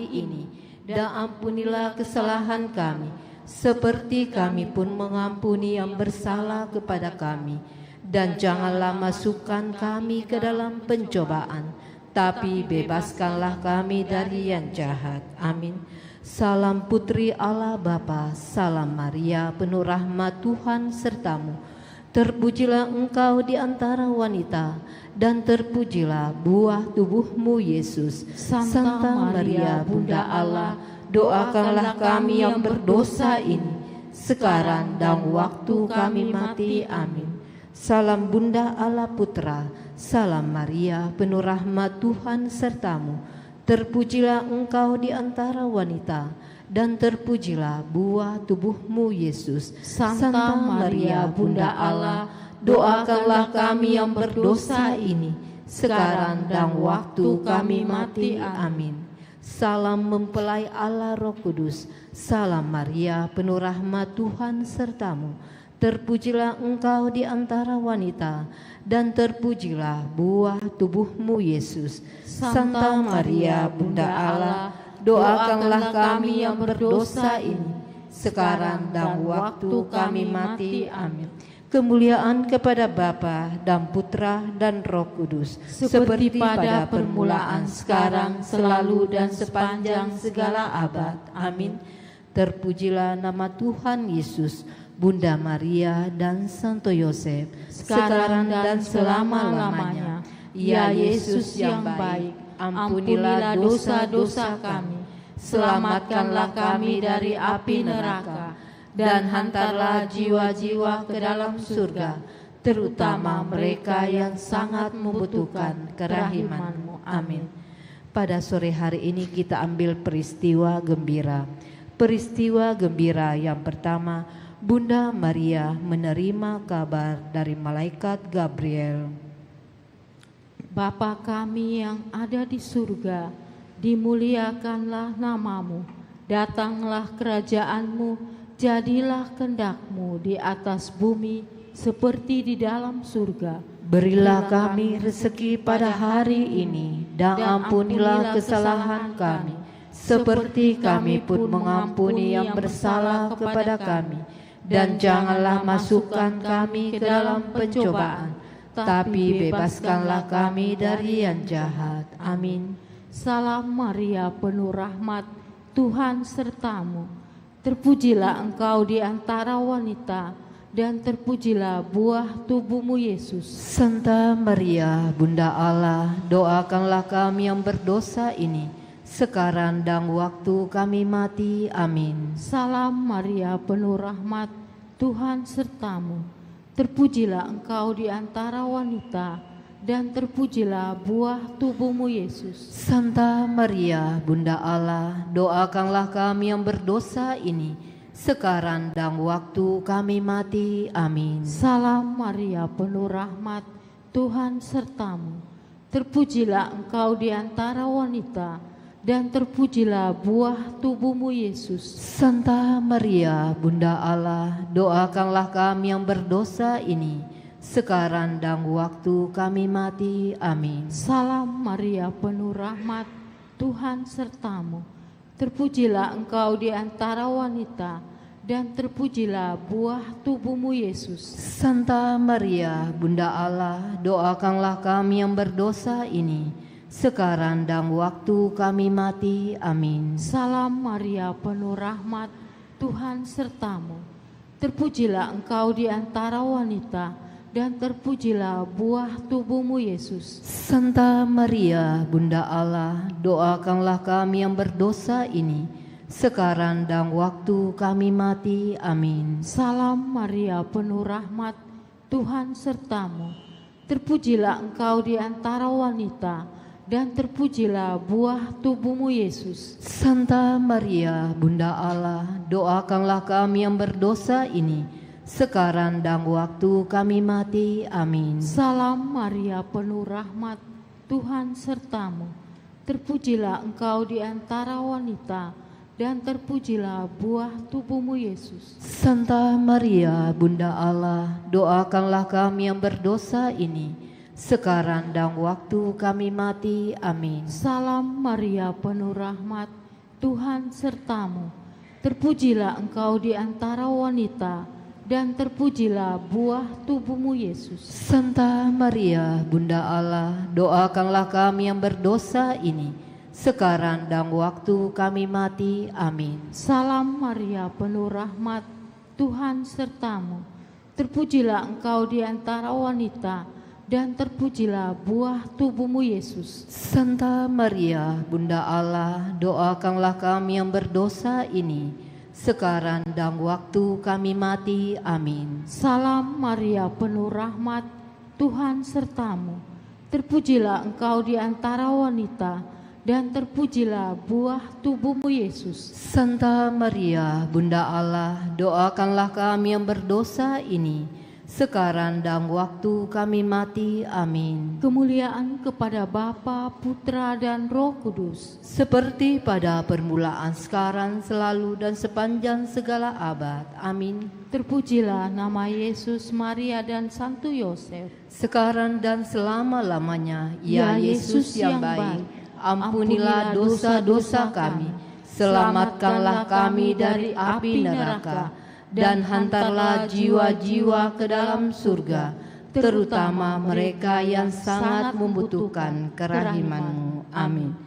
ini, dan ampunilah kesalahan kami, seperti kami pun mengampuni yang bersalah kepada kami. Dan janganlah masukkan kami ke dalam pencobaan, tapi bebaskanlah kami dari yang jahat. Amin. Salam Putri Allah Bapa, salam Maria, penuh rahmat Tuhan sertamu. Terpujilah engkau di antara wanita, dan terpujilah buah tubuhmu Yesus. Santa Maria, Bunda Allah, doakanlah kami yang berdosa ini, sekarang dan waktu kami mati. Amin. Salam Bunda Allah Putra, salam Maria, penuh rahmat Tuhan sertamu. Terpujilah engkau di antara wanita, dan terpujilah buah tubuhmu Yesus. Santa Maria, Bunda Allah, doakanlah kami yang berdosa ini, sekarang dan waktu kami mati. Amin. Salam mempelai Allah Roh Kudus, salam Maria, penuh rahmat Tuhan sertamu. Terpujilah engkau di antara wanita, dan terpujilah buah tubuhmu Yesus. Santa Maria, Bunda Allah, doakanlah kami yang berdosa ini, sekarang dan waktu kami mati. Amin. Kemuliaan kepada Bapa dan Putra dan Roh Kudus, seperti pada permulaan, sekarang, selalu, dan sepanjang segala abad. Amin. Terpujilah nama Tuhan Yesus, Bunda Maria dan Santo Yosef, sekarang dan selama-lamanya. Ya Yesus yang baik, ampunilah dosa-dosa kami, selamatkanlah kami dari api neraka, dan hantarlah jiwa-jiwa ke dalam surga, terutama mereka yang sangat membutuhkan kerahiman-Mu. Amin. Pada sore hari ini kita ambil peristiwa gembira. Peristiwa gembira yang pertama, Bunda Maria menerima kabar dari malaikat Gabriel. Bapa kami yang ada di surga, dimuliakanlah namamu, datanglah kerajaan-Mu, jadilah kehendak-Mu di atas bumi seperti di dalam surga. Berilah kami rezeki pada hari ini, dan ampunilah kesalahan kami, seperti kami pun mengampuni yang bersalah kepada kami. Dan janganlah masukkan kami ke dalam pencobaan, tapi bebaskanlah kami dari yang jahat. Amin. Salam Maria, penuh rahmat, Tuhan sertamu. Terpujilah engkau di antara wanita, dan terpujilah buah tubuhmu Yesus. Santa Maria, Bunda Allah, doakanlah kami yang berdosa ini, sekarang dan waktu kami mati. Amin. Salam Maria, penuh rahmat, Tuhan sertamu. Terpujilah engkau di antara wanita, dan terpujilah buah tubuhmu Yesus. Santa Maria, Bunda Allah, doakanlah kami yang berdosa ini, sekarang dan waktu kami mati. Amin. Salam Maria, penuh rahmat, Tuhan sertamu. Terpujilah engkau di antara wanita, dan terpujilah buah tubuhmu Yesus. Santa Maria, Bunda Allah, doakanlah kami yang berdosa ini, sekarang dan waktu kami mati. Amin. Salam Maria, penuh rahmat, Tuhan sertamu. Terpujilah engkau di antara wanita, dan terpujilah buah tubuhmu Yesus. Santa Maria, Bunda Allah, doakanlah kami yang berdosa ini, sekarang dan waktu kami mati. Amin. Salam Maria, penuh rahmat, Tuhan sertamu. Terpujilah engkau di antara wanita, dan terpujilah buah tubuhmu Yesus. Santa Maria, Bunda Allah, doakanlah kami yang berdosa ini, sekarang dan waktu kami mati. Amin. Salam Maria, penuh rahmat, Tuhan sertamu. Terpujilah engkau di antara wanita, dan terpujilah buah tubuhmu Yesus. Santa Maria, Bunda Allah, doakanlah kami yang berdosa ini, sekarang dan waktu kami mati. Amin. Salam Maria, penuh rahmat, Tuhan sertamu. Terpujilah engkau di antara wanita, dan terpujilah buah tubuhmu Yesus. Santa Maria, Bunda Allah, doakanlah kami yang berdosa ini, sekarang dan waktu kami mati. Amin. Salam Maria, penuh rahmat, Tuhan sertamu. Terpujilah engkau di antara wanita, dan terpujilah buah tubuhmu Yesus. Santa Maria, Bunda Allah, doakanlah kami yang berdosa ini, sekarang dan waktu kami mati. Amin. Salam Maria, penuh rahmat, Tuhan sertamu. Terpujilah engkau di antara wanita, dan terpujilah buah tubuhmu Yesus. Santa Maria, Bunda Allah, doakanlah kami yang berdosa ini, sekarang dan waktu kami mati. Amin. Salam Maria, penuh rahmat, Tuhan sertamu. Terpujilah engkau di antara wanita, dan terpujilah buah tubuhmu Yesus. Santa Maria, Bunda Allah, doakanlah kami yang berdosa ini, sekarang dan waktu kami mati. Amin. Kemuliaan kepada Bapa, Putra, dan Roh Kudus, seperti pada permulaan, sekarang, selalu, dan sepanjang segala abad. Amin. Terpujilah nama Yesus, Maria, dan Santo Yosef, sekarang dan selama-lamanya. Ya Yesus yang baik, ampunilah dosa-dosa kami, selamatkanlah kami dari api neraka, dan hantarlah jiwa-jiwa ke dalam surga, terutama mereka yang sangat membutuhkan kerahiman-Mu. Amin.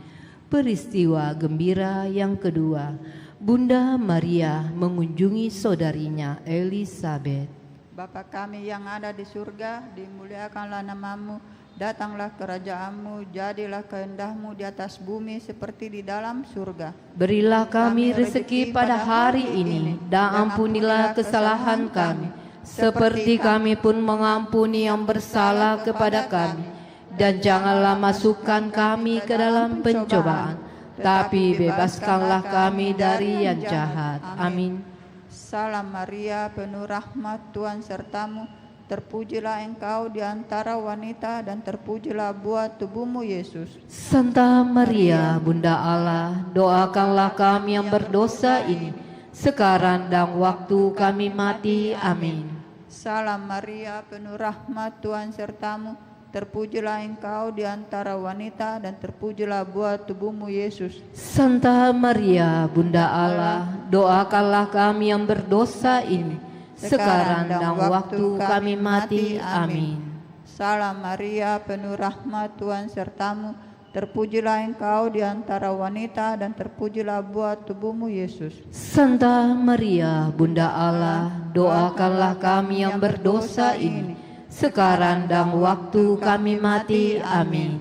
Peristiwa gembira yang kedua, Bunda Maria mengunjungi saudarinya Elisabet. Bapa kami yang ada di surga, dimuliakanlah nama-Mu. Datanglah kerajaan-Mu, jadilah kehendak-Mu di atas bumi seperti di dalam surga. Berilah kami rezeki pada hari ini, dan ampunilah kesalahan kami, seperti kami pun mengampuni yang bersalah kepada kami. Dan janganlah masukkan kami ke dalam pencobaan, tapi bebaskanlah kami dari yang jahat. Amin. Salam Maria, penuh rahmat, Tuhan sertamu. Terpujilah engkau di antara wanita, dan terpujilah buah tubuhmu Yesus. Santa Maria, Bunda Allah, doakanlah kami yang berdosa ini, sekarang dan waktu kami mati. Amin. Salam Maria, penuh rahmat, Tuhan sertamu. Terpujilah engkau di antara wanita, dan terpujilah buah tubuhmu Yesus. Santa Maria, Bunda Allah, doakanlah kami yang berdosa ini, sekarang dan waktu kami mati. Amin. Salam Maria, penuh rahmat, Tuhan sertamu. Terpujilah engkau di antara wanita, dan terpujilah buah tubuhmu Yesus. Santa Maria, Bunda Allah, doakanlah kami yang berdosa ini, sekarang dan waktu kami mati. Amin.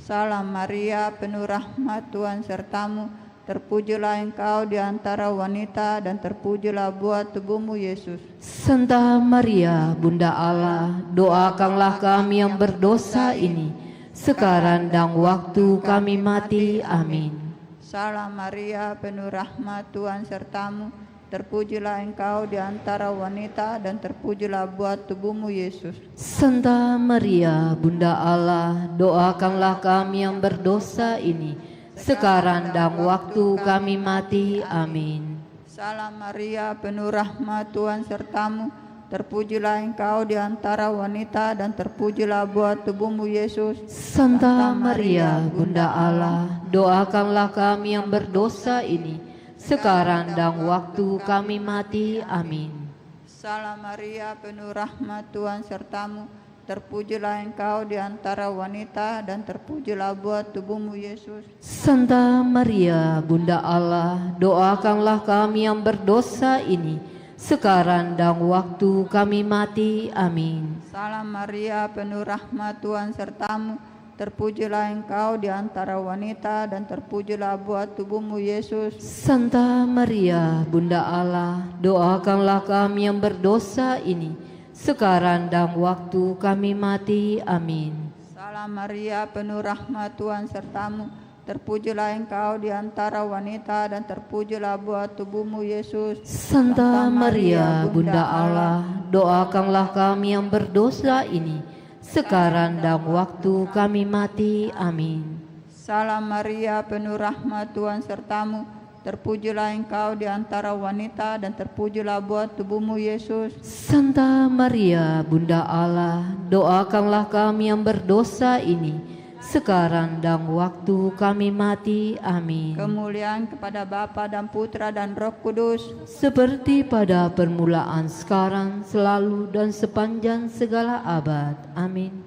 Salam Maria, penuh rahmat, Tuhan sertamu. Terpujilah engkau di antara wanita, dan terpujilah buah tubuhmu Yesus. Santa Maria, Bunda Allah, doakanlah kami yang berdosa ini, sekarang dan waktu kami mati. Amin. Salam Maria, penuh rahmat, Tuhan sertamu. Terpujilah engkau di antara wanita, dan terpujilah buah tubuhmu Yesus. Santa Maria, Bunda Allah, doakanlah kami yang berdosa ini, sekarang dan waktu kami mati. Amin. Salam Maria, penuh rahmat, Tuhan sertamu. Terpujilah engkau di antara wanita, dan terpujilah buah tubuhmu Yesus. Santa Maria, Bunda Allah, doakanlah kami yang berdosa ini, sekarang dan waktu kami mati. Amin. Salam Maria, penuh rahmat, Tuhan sertamu. Terpujilah engkau di antara wanita, dan terpujilah buah tubuhmu Yesus. Santa Maria, Bunda Allah, doakanlah kami yang berdosa ini, sekarang dan waktu kami mati. Amin. Salam Maria, penuh rahmat, Tuhan sertamu. Terpujilah engkau di antara wanita, dan terpujilah buah tubuhmu Yesus. Santa Maria, Bunda Allah, doakanlah kami yang berdosa ini, sekarang dan waktu kami mati. Amin. Salam Maria, penuh rahmat, Tuhan sertamu. Terpujilah engkau di antara wanita, dan terpujilah buah tubuhmu Yesus. Santa Maria, Bunda Allah, doakanlah kami yang berdosa ini, sekarang dan waktu kami mati. Amin. Salam Maria, penuh rahmat, Tuhan sertamu. Terpujilah engkau di antara wanita, dan terpujilah buah tubuhmu Yesus. Santa Maria, Bunda Allah, doakanlah kami yang berdosa ini, sekarang dan waktu kami mati. Amin. Kemuliaan kepada Bapa dan Putra dan Roh Kudus, Seperti pada permulaan, sekarang, selalu, dan sepanjang segala abad. Amin.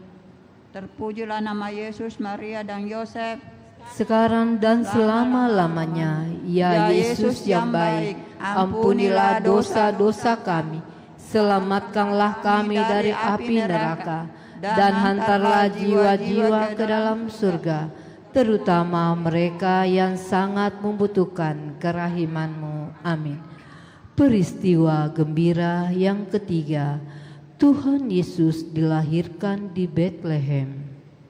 terpujilah nama Yesus, Maria, dan Yosef, Sekarang dan selama-lamanya. Ya Yesus yang baik, ampunilah dosa-dosa kami, selamatkanlah kami dari api neraka, dan hantarlah jiwa-jiwa ke dalam surga, terutama mereka yang sangat membutuhkan kerahiman-Mu. Amin. Peristiwa gembira yang ketiga, Tuhan Yesus dilahirkan di Betlehem.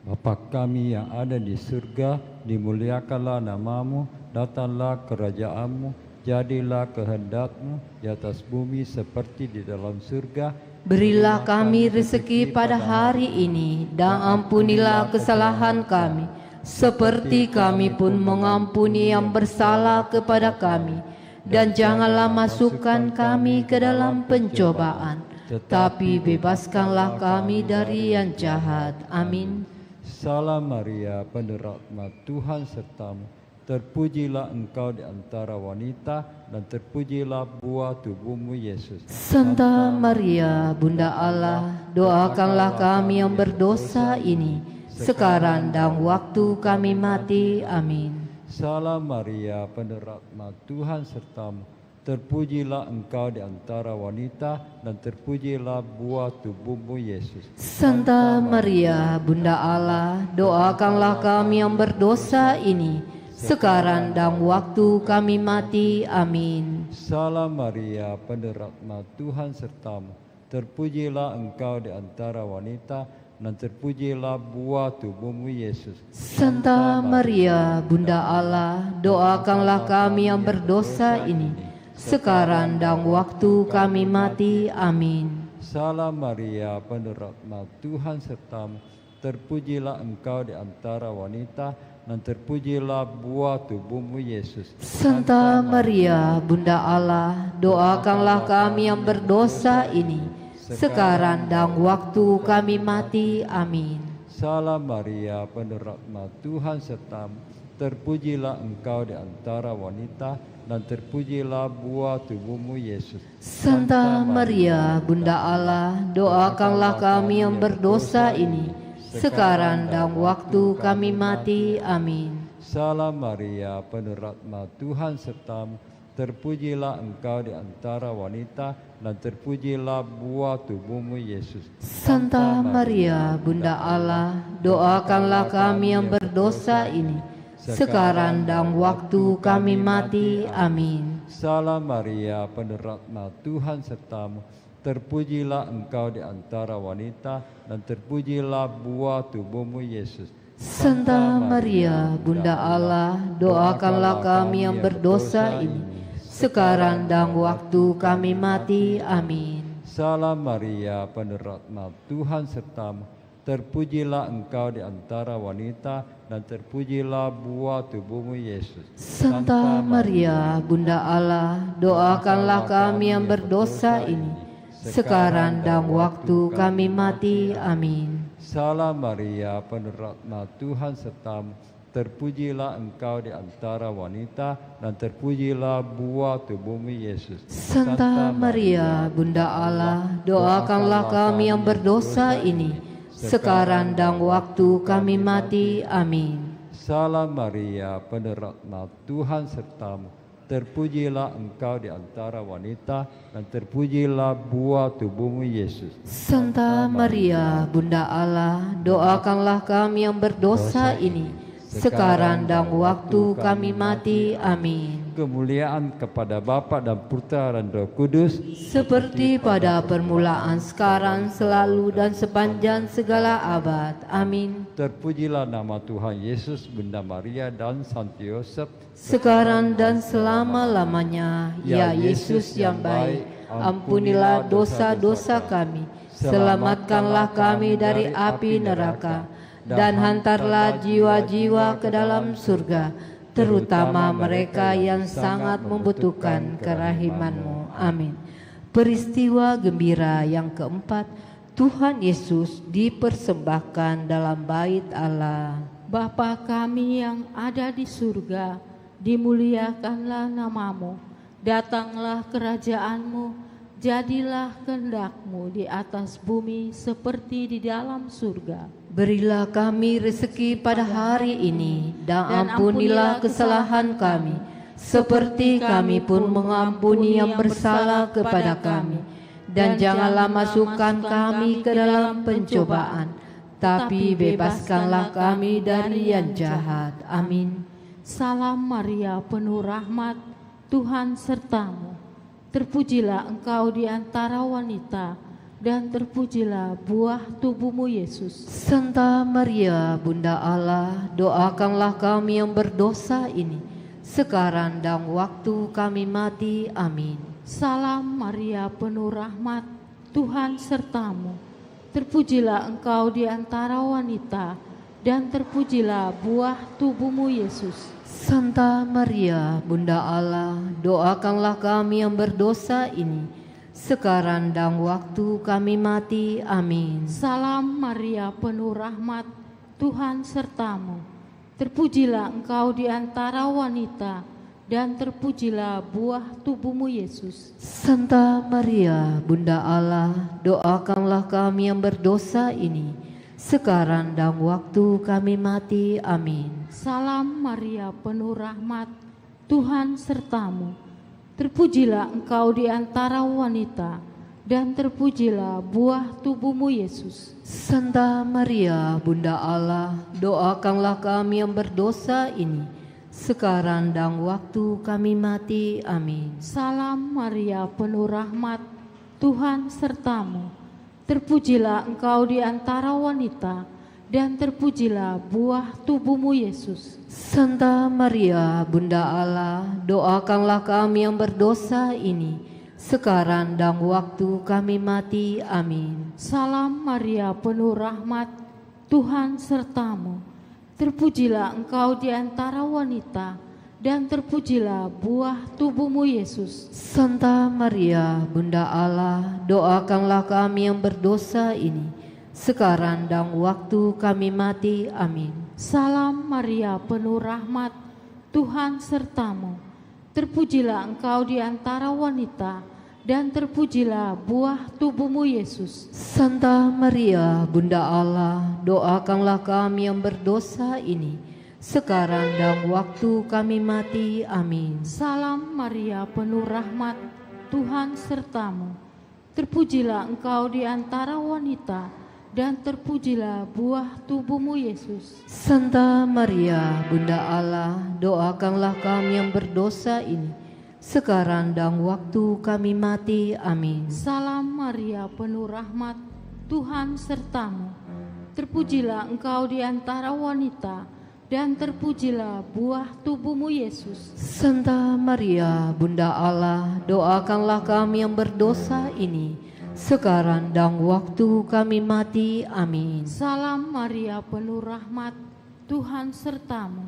Bapa kami yang ada di surga, dimuliakanlah namamu, datanglah kerajaan-Mu, jadilah kehendak-Mu di atas bumi seperti di dalam surga. Berilah kami rezeki pada hari ini, dan ampunilah kesalahan kami, seperti kami pun mengampuni yang bersalah kepada kami. Dan janganlah masukkan kami ke dalam pencobaan, tetapi bebaskanlah kami dari yang jahat. Amin. Salam Maria, penuh rahmat, Tuhan sertamu. Terpujilah engkau di antara wanita, dan terpujilah buah tubuhmu Yesus. Santa Maria, Bunda Allah, doakanlah kami yang berdosa ini, sekarang dan waktu kami mati. Amin. Salam Maria, penuh rahmat, Tuhan sertamu. Terpujilah engkau di antara wanita, dan terpujilah buah tubuhmu Yesus. Santa Maria, Bunda Allah, doakanlah kami yang berdosa ini, sekarang dan waktu kami mati. Amin. Salam Maria, penuh rahmat, Tuhan sertamu. Terpujilah engkau di antara wanita, dan terpujilah buah tubuhmu Yesus. Santa Maria, Bunda Allah, doakanlah kami yang berdosa ini, sekarang dan waktu kami mati. Amin. Salam Maria, penuh rahmat, Tuhan sertamu. Terpujilah engkau di antara wanita, dan terpujilah buah tubuhmu Yesus. Santa Maria, Bunda Allah, doakanlah kami yang berdosa ini, sekarang dan waktu kami mati. Amin. Salam Maria, penuh rahmat, Tuhan sertamu. Terpujilah engkau di antara wanita, dan terpujilah buah tubuhmu Yesus. Santa Maria, Bunda Allah, doakanlah kami yang berdosa ini, sekarang dan waktu kami mati. Amin. Salam Maria, penuh rahmat, Tuhan sertamu. Terpujilah engkau di antara wanita, dan terpujilah buah tubuhmu Yesus. Santa Maria, Bunda Allah, doakanlah kami yang berdosa ini, sekarang dan waktu kami mati. Amin. Salam Maria, penuh rahmat, Tuhan sertamu. Terpujilah engkau di antara wanita, dan terpujilah buah tubuhmu Yesus. Santa Maria, Bunda Allah, doakanlah kami yang berdosa ini, sekarang dan waktu kami mati. Amin. Salam Maria, penuh rahmat, Tuhan sertamu. Terpujilah engkau di antara wanita, dan terpujilah buah tubuhmu Yesus. Santa Maria, Bunda Allah, doakanlah kami yang berdosa ini, sekarang dan waktu kami mati. Amin. Salam Maria, penuh rahmat, Tuhan sertamu. Terpujilah engkau di antara wanita, dan terpujilah buah tubuhmu Yesus. Santa Maria, Bunda Allah, doakanlah kami yang berdosa ini, sekarang dan waktu kami mati. Amin. Salam Maria, penuh rahmat, Tuhan sertamu. Terpujilah engkau di antara wanita, dan terpujilah buah tubuhmu Yesus. Santa Maria, Bunda Allah, doakanlah kami yang berdosa ini, sekarang dan waktu kami mati. Amin. Kemuliaan kepada Bapa dan Putra dan Roh Kudus, Seperti pada permulaan, sekarang, selalu, dan sepanjang segala abad. Amin. terpujilah nama Tuhan Yesus, Bunda Maria, dan Santo Yosef, Sekarang dan selama-lamanya. Ya Yesus yang baik, ampunilah dosa-dosa kami, selamatkanlah kami dari api neraka, dan hantarlah jiwa-jiwa ke dalam surga, terutama mereka yang sangat membutuhkan kerahiman-Mu. Amin. Peristiwa gembira yang keempat, Tuhan Yesus dipersembahkan dalam bait Allah. Bapa kami yang ada di surga, dimuliakanlah namamu, datanglah kerajaan-Mu, jadilah kehendak-Mu di atas bumi seperti di dalam surga. Berilah kami rezeki pada hari ini, dan ampunilah kesalahan kami, seperti kami pun mengampuni yang bersalah kepada kami. Dan janganlah masukkan kami ke dalam pencobaan, tapi bebaskanlah kami dari yang jahat. Amin. Salam Maria, penuh rahmat, Tuhan sertamu. Terpujilah engkau di antara wanita, dan terpujilah buah tubuhmu Yesus. Santa Maria, Bunda Allah, doakanlah kami yang berdosa ini, sekarang dan waktu kami mati. Amin. Salam Maria, penuh rahmat, Tuhan sertamu. Terpujilah engkau di antara wanita, dan terpujilah buah tubuhmu Yesus. Santa Maria, Bunda Allah, doakanlah kami yang berdosa ini, sekarang dan waktu kami mati. Amin. Salam Maria, penuh rahmat, Tuhan sertamu. Terpujilah engkau di antara wanita, dan terpujilah buah tubuhmu Yesus. Santa Maria, Bunda Allah, doakanlah kami yang berdosa ini, sekarang dan waktu kami mati. Amin. Salam Maria, penuh rahmat, Tuhan sertamu. Terpujilah engkau di antara wanita, dan terpujilah buah tubuhmu Yesus. Santa Maria, Bunda Allah, doakanlah kami yang berdosa ini, sekarang dan waktu kami mati. Amin. Salam Maria, penuh rahmat, Tuhan sertamu. Terpujilah engkau di antara wanita, dan terpujilah buah tubuhmu Yesus. Santa Maria, Bunda Allah, doakanlah kami yang berdosa ini, sekarang dan waktu kami mati. Amin. Salam Maria, penuh rahmat, Tuhan sertamu. Terpujilah engkau di antara wanita, dan terpujilah buah tubuhmu Yesus. Santa Maria, Bunda Allah, doakanlah kami yang berdosa ini, sekarang dan waktu kami mati. Amin. Salam Maria, penuh rahmat, Tuhan sertamu. Terpujilah engkau di antara wanita, dan terpujilah buah tubuhmu Yesus. Santa Maria, Bunda Allah, doakanlah kami yang berdosa ini, sekarang dan waktu kami mati. Amin. Salam Maria, penuh rahmat, Tuhan sertamu. Terpujilah engkau di antara wanita, dan terpujilah buah tubuhmu Yesus. Santa Maria, Bunda Allah, doakanlah kami yang berdosa ini, sekarang dan waktu kami mati. Amin. Salam Maria, penuh rahmat, Tuhan sertamu. Terpujilah engkau di antara wanita, dan terpujilah buah tubuhmu Yesus. Santa Maria, Bunda Allah, doakanlah kami yang berdosa ini, sekarang dan waktu kami mati. Amin. Salam Maria, penuh rahmat, Tuhan sertamu.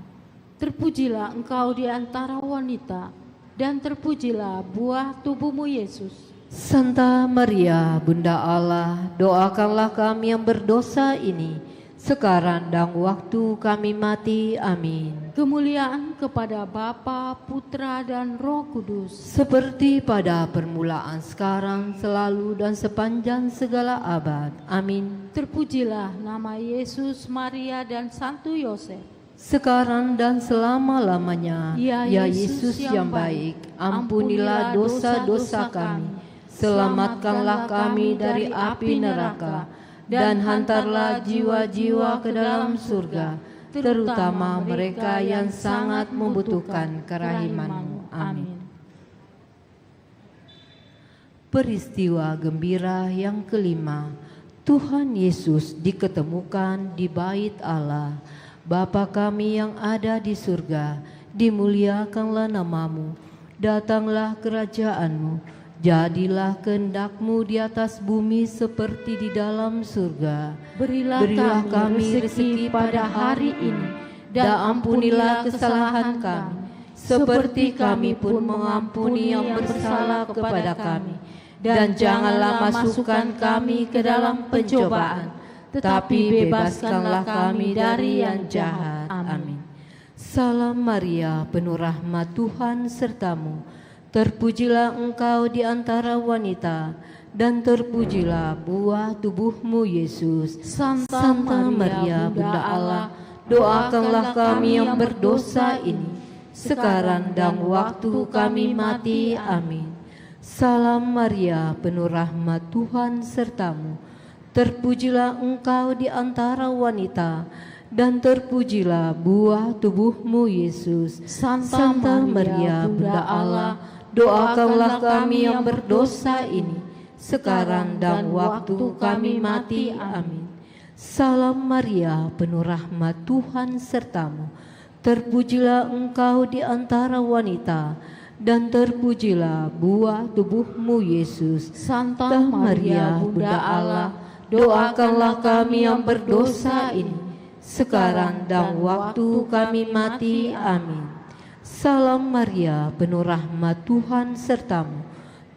Terpujilah engkau di antara wanita, dan terpujilah buah tubuhmu Yesus. Santa Maria, Bunda Allah, doakanlah kami yang berdosa ini, sekarang dan waktu kami mati. Amin. Kemuliaan kepada Bapa, Putra, dan Roh Kudus, seperti pada permulaan, sekarang, selalu, dan sepanjang segala abad. Amin. Terpujilah nama Yesus, Maria, dan Santo Yosef, sekarang dan selama-lamanya. Ya Yesus yang baik, ampunilah dosa-dosa kami, selamatkanlah kami dari api neraka, dan hantarlah jiwa-jiwa ke dalam surga, terutama mereka yang sangat membutuhkan kerahiman-Mu. Amin. Peristiwa gembira yang kelima, Tuhan Yesus diketemukan di bait Allah. Bapa kami yang ada di surga, dimuliakanlah namamu, datanglah kerajaan-Mu, jadilah kehendak-Mu di atas bumi seperti di dalam surga. Berilah kami rezeki pada hari ini, dan ampunilah kesalahan kami, seperti kami pun mengampuni yang bersalah kepada kami. Dan janganlah masukkan kami ke dalam pencobaan, tetapi bebaskanlah kami dari yang jahat. Amin. Salam Maria, penuh rahmat, Tuhan sertamu. Terpujilah engkau di antara wanita, dan terpujilah buah tubuhmu Yesus. Santa Maria, Bunda Allah, doakanlah kami yang berdosa ini, sekarang dan waktu kami mati. Amin. Salam Maria, penuh rahmat, Tuhan sertamu. Terpujilah engkau di antara wanita, dan terpujilah buah tubuhmu Yesus. Santa Maria, Bunda Allah, doakanlah kami yang berdosa ini, sekarang dan waktu kami mati. Amin. Salam Maria, penuh rahmat, Tuhan sertamu. Terpujilah engkau di antara wanita, dan terpujilah buah tubuhmu Yesus. Santa Maria, Bunda Allah, doakanlah kami yang berdosa ini, sekarang dan waktu kami mati. Amin. Salam Maria, penuh rahmat, Tuhan sertamu.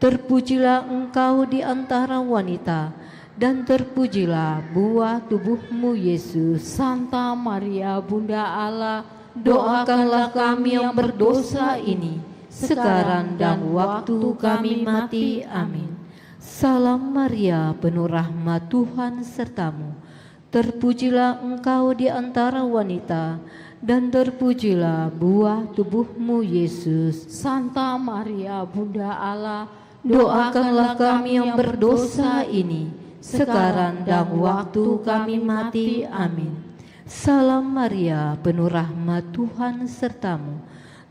Terpujilah engkau di antara wanita, dan terpujilah buah tubuhmu Yesus. Santa Maria, Bunda Allah, doakanlah kami yang berdosa ini, sekarang dan waktu kami mati. Amin. Salam Maria, penuh rahmat, Tuhan sertamu. Terpujilah engkau di antara wanita, dan terpujilah buah tubuhmu Yesus. Santa Maria, Bunda Allah, doakanlah kami yang berdosa ini, sekarang dan waktu kami mati. Amin. Salam Maria, penuh rahmat, Tuhan sertamu.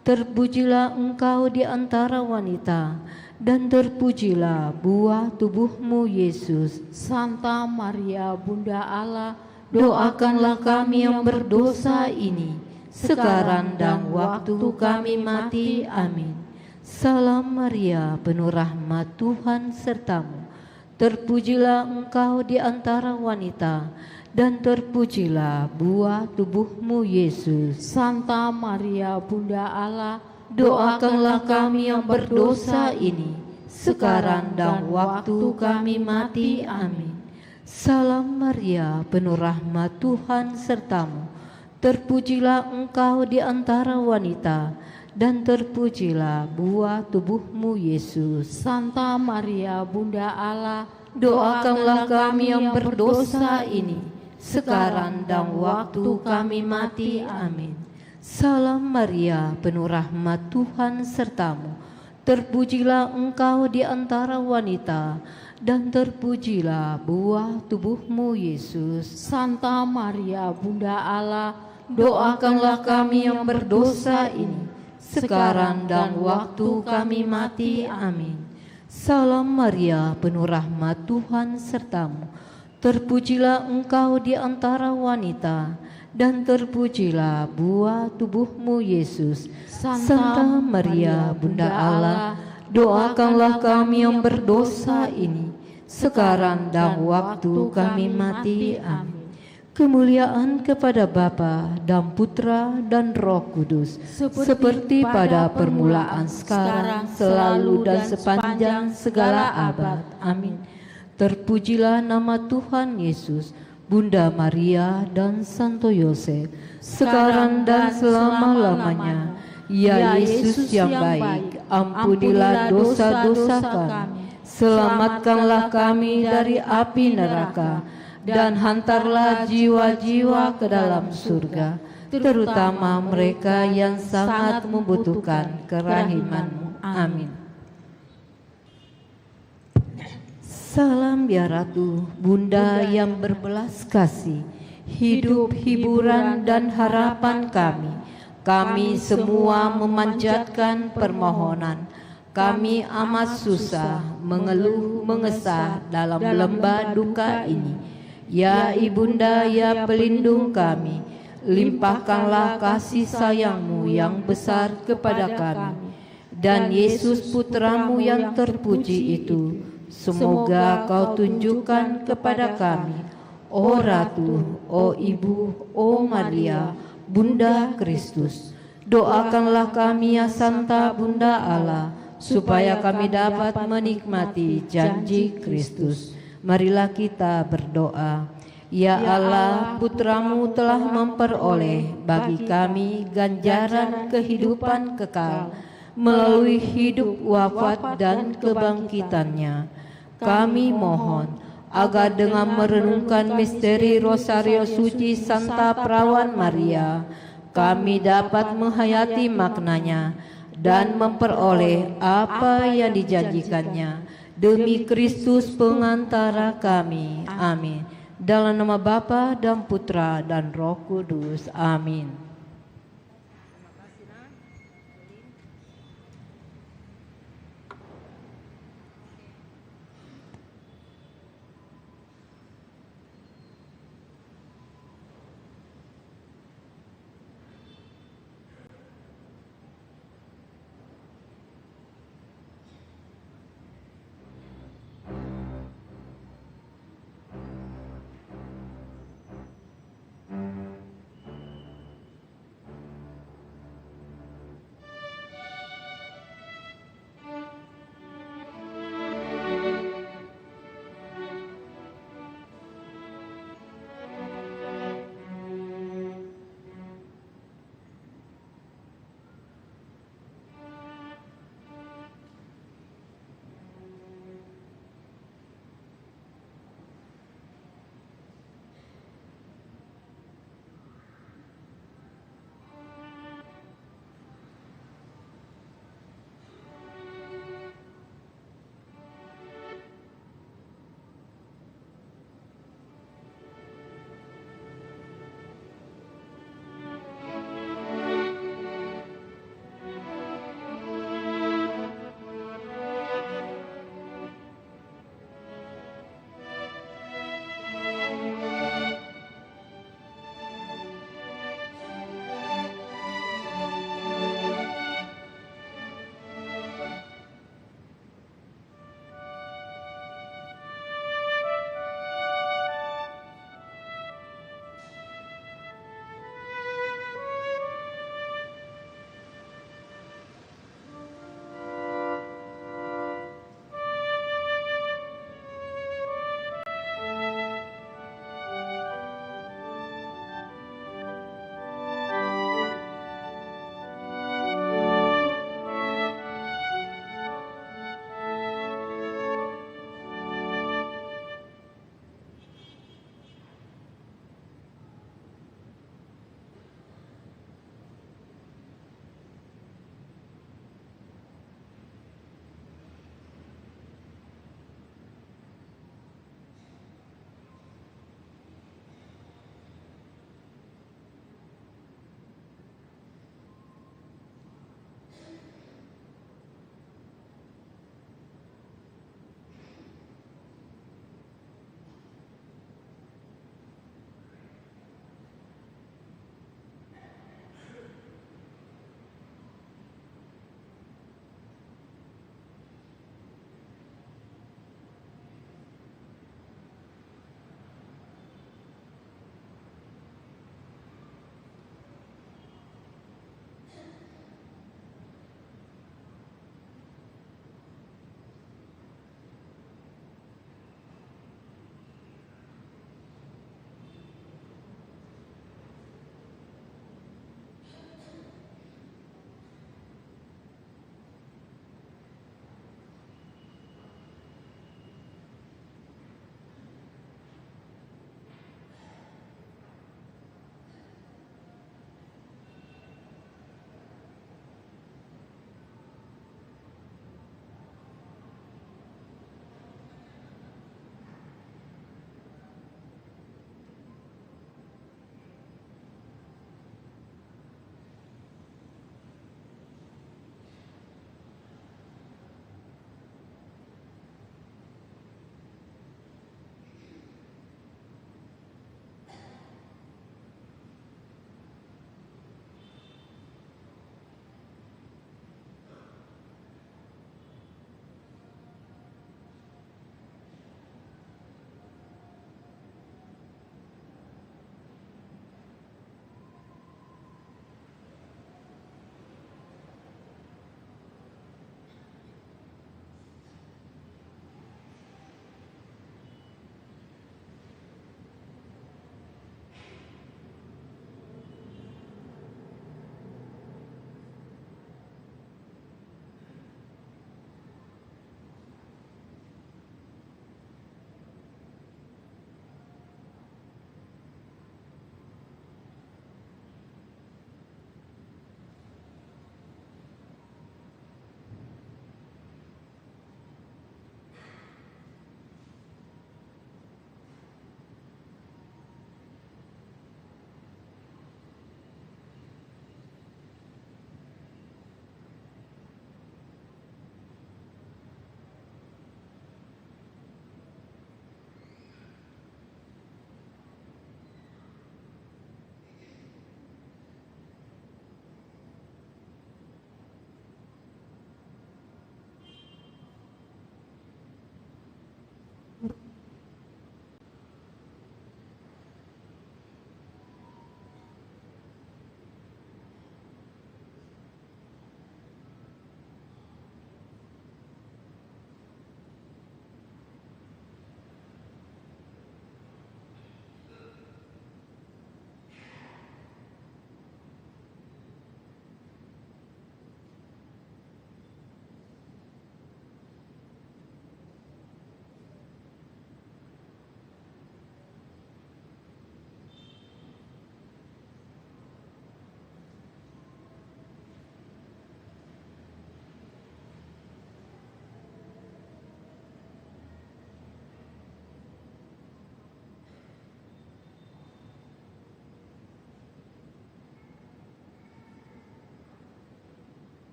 Terpujilah engkau di antara wanita, dan terpujilah buah tubuhmu Yesus. Santa Maria, Bunda Allah, doakanlah kami yang berdosa ini, sekarang dan waktu kami mati. Amin. Salam Maria, penuh rahmat, Tuhan sertamu. Terpujilah engkau di antara wanita, dan terpujilah buah tubuhmu Yesus. Santa Maria, Bunda Allah, doakanlah kami yang berdosa ini, sekarang dan waktu kami mati. Amin. Salam Maria, penuh rahmat, Tuhan sertamu. Terpujilah engkau di antara wanita, dan terpujilah buah tubuhmu Yesus. Santa Maria, Bunda Allah, doakanlah kami yang berdosa ini, sekarang dan waktu kami mati. Amin. Salam Maria, penuh rahmat, Tuhan sertamu. Terpujilah engkau di antara wanita, dan terpujilah buah tubuhmu Yesus. Santa Maria, Bunda Allah, doakanlah kami yang berdosa ini, sekarang dan waktu kami mati. Amin. Salam Maria, penuh rahmat, Tuhan sertamu. Terpujilah engkau di antara wanita, dan terpujilah buah tubuhmu Yesus. Santa Maria, Bunda Allah, doakanlah kami yang berdosa ini, sekarang dan waktu kami mati. Amin. Kemuliaan kepada Bapa dan Putra dan Roh Kudus, seperti pada permulaan, sekarang, selalu dan sepanjang segala abad. Amin. Terpujilah nama Tuhan Yesus, Bunda Maria dan Santo Yosef, sekarang dan selama-lamanya. Ya Yesus yang baik, ampunilah dosa-dosa kami, selamatkanlah kami dari api neraka, dan hantarlah jiwa-jiwa ke dalam surga, terutama mereka yang sangat membutuhkan kerahiman-Mu. Amin. Salam ya Ratu, Bunda yang berbelas kasih, hidup, hiburan, dan harapan kami. Kami semua memanjatkan permohonan. Kami amat susah, mengeluh, mengesah dalam lembah duka ini. Ya Ibunda, ya pelindung kami, limpahkanlah kasih sayang-Mu yang besar kepada kami. Dan Yesus Putra-Mu yang terpuji itu, semoga Kau tunjukkan kepada kami, O Ratu, O Ibu, O Maria, Bunda Kristus. Doakanlah kami ya Santa Bunda Allah, supaya kami dapat menikmati janji Kristus. Marilah kita berdoa. Ya Allah, Putramu telah memperoleh bagi kami ganjaran kehidupan kekal melalui hidup, wafat, dan kebangkitannya. Kami mohon agar dengan merenungkan misteri Rosario Suci Santa Perawan Maria, kami dapat menghayati maknanya dan memperoleh apa yang dijanjikannya. Demi Kristus pengantara kami. Amin. Dalam nama Bapa dan Putra dan Roh Kudus. Amin.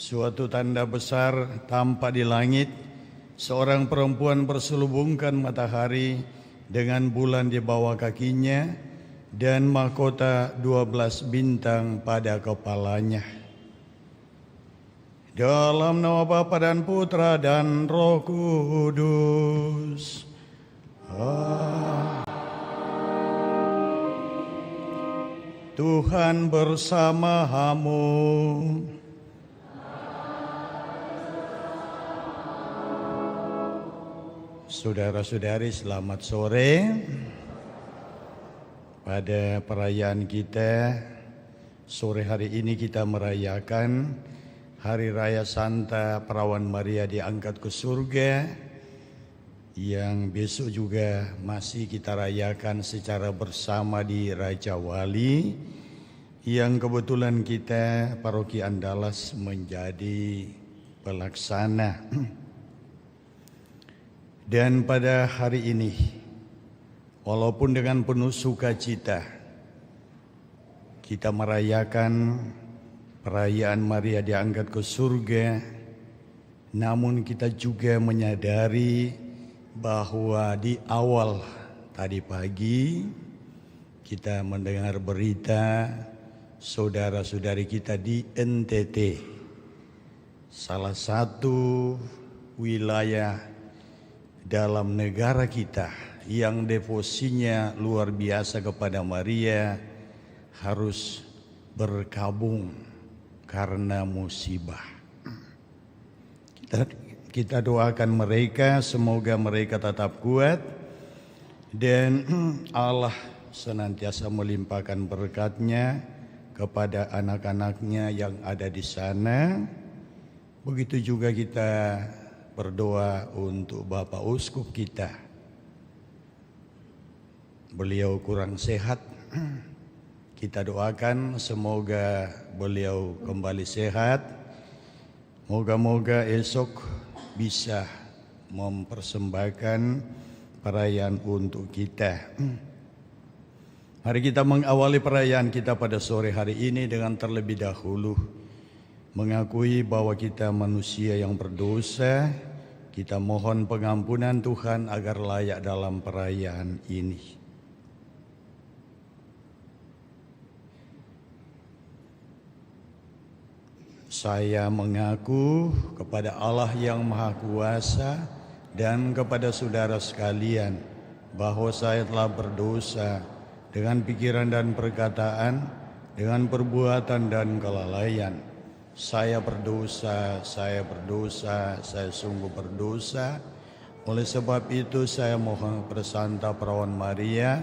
Suatu tanda besar tampak di langit, seorang perempuan berselubungkan matahari dengan bulan di bawah kakinya dan mahkota 12 bintang pada kepalanya. Dalam nama Bapa dan Putra dan Roh Kudus. Tuhan bersamamu. Saudara-saudari, selamat sore. Pada perayaan kita, sore hari ini kita merayakan Hari Raya Santa Perawan Maria diangkat ke surga, yang besok juga masih kita rayakan secara bersama di Raja Wali, yang kebetulan kita Paroki Andalas menjadi pelaksana. Dan pada hari ini, walaupun dengan penuh sukacita, kita merayakan perayaan Maria diangkat ke surga, namun kita juga menyadari bahwa di awal tadi pagi kita mendengar berita saudara-saudari kita di NTT, salah satu wilayah dalam negara kita yang devosinya luar biasa kepada Maria, harus berkabung karena musibah. Kita doakan mereka, semoga mereka tetap kuat dan Allah senantiasa melimpahkan berkat-Nya kepada anak-anaknya yang ada di sana. Begitu juga kita berdoa untuk Bapak Uskup kita. Beliau kurang sehat. Kita doakan semoga beliau kembali sehat. Moga-moga esok bisa mempersembahkan perayaan untuk kita. Mari kita mengawali perayaan kita pada sore hari ini dengan terlebih dahulu mengakui bahwa kita manusia yang berdosa. Kita mohon pengampunan Tuhan agar layak dalam perayaan ini. Saya mengaku kepada Allah yang Maha Kuasa dan kepada saudara sekalian bahwa saya telah berdosa dengan pikiran dan perkataan, dengan perbuatan dan kelalaian. Saya berdosa, saya sungguh berdosa. Oleh sebab itu saya mohon kepada Santa Perawan Maria,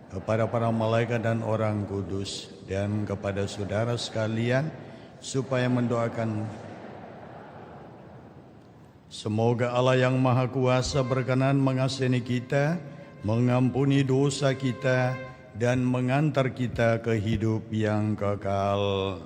kepada para malaikat dan orang kudus, dan kepada saudara sekalian, supaya mendoakan semoga Allah yang Maha Kuasa berkenan mengasihani kita, mengampuni dosa kita, dan mengantar kita ke hidup yang kekal.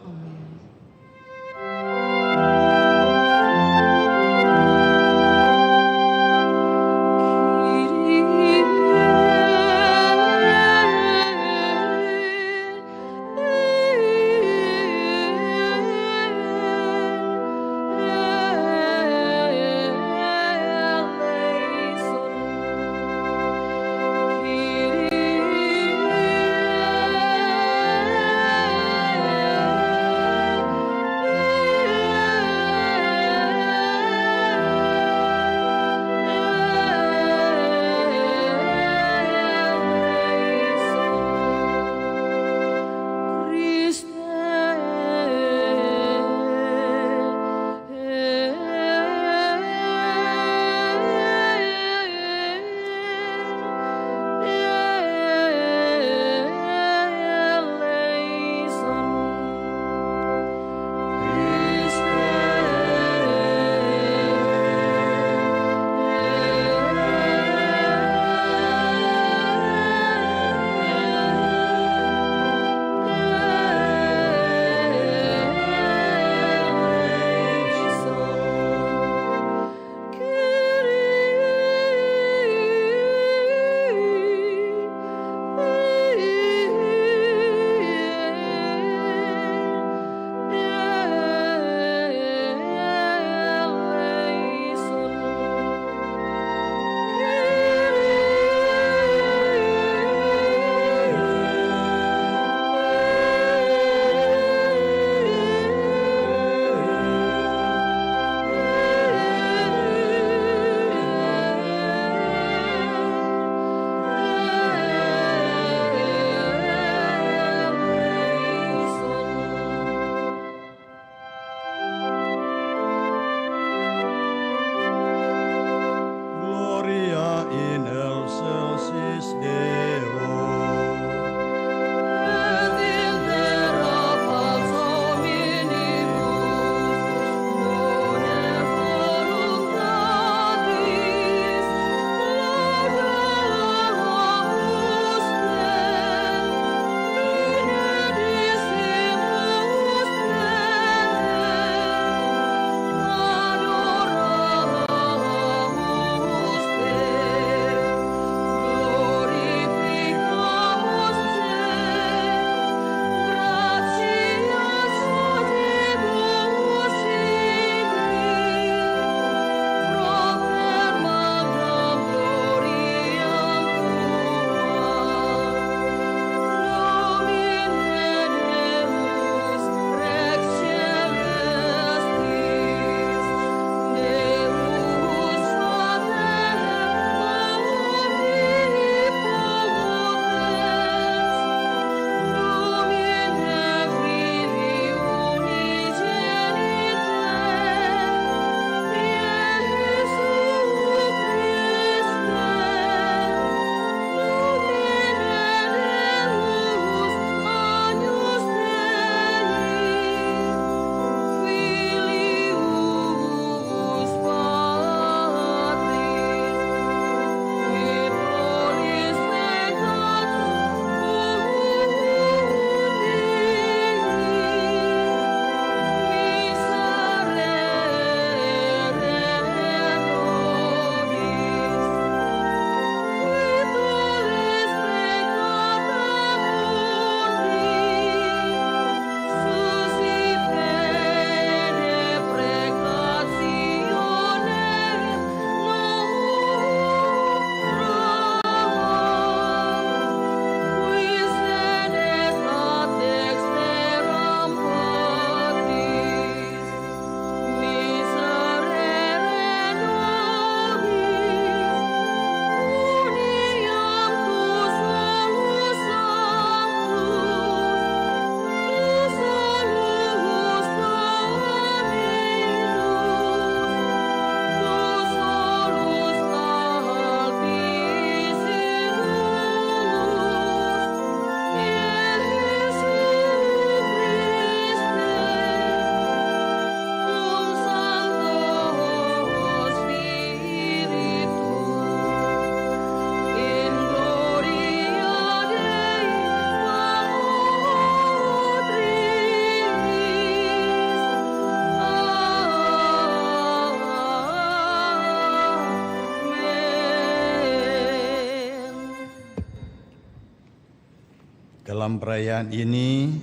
Dalam perayaan ini,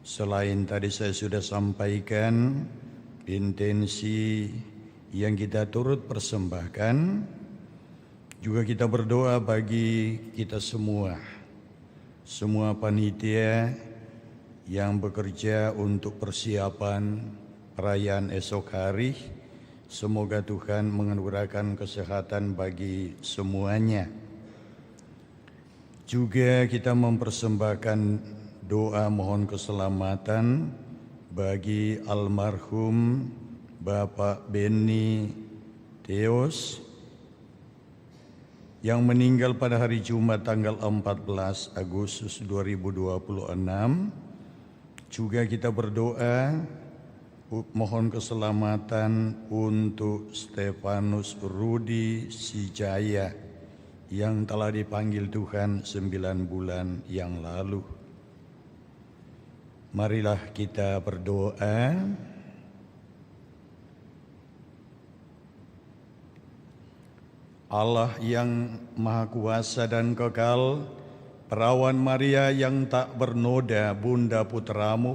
selain tadi saya sudah sampaikan intensi yang kita turut persembahkan, juga kita berdoa bagi kita semua panitia yang bekerja untuk persiapan perayaan esok hari. Semoga Tuhan menganugerahkan kesehatan bagi semuanya. Juga kita mempersembahkan doa mohon keselamatan bagi almarhum Bapak Beni Theos yang meninggal pada hari Jumat tanggal 14 Agustus 2026. Juga kita berdoa mohon keselamatan untuk Stefanus Rudi Sijaya yang telah dipanggil Tuhan 9 bulan yang lalu. Marilah kita berdoa. Allah yang Maha Kuasa dan Kekal, Perawan Maria yang tak bernoda, Bunda Putramu,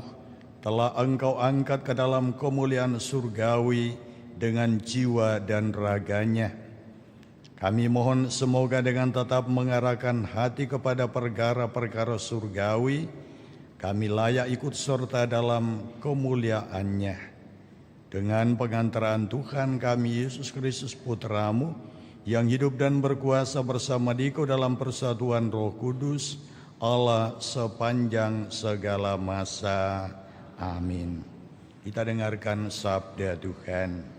telah Engkau angkat ke dalam kemuliaan surgawi dengan jiwa dan raganya. Kami mohon semoga dengan tetap mengarahkan hati kepada perkara-perkara surgawi, kami layak ikut serta dalam kemuliaannya. Dengan pengantaran Tuhan kami Yesus Kristus Putramu, yang hidup dan berkuasa bersama Dikau dalam persatuan Roh Kudus, Allah sepanjang segala masa. Amin. Kita dengarkan sabda Tuhan.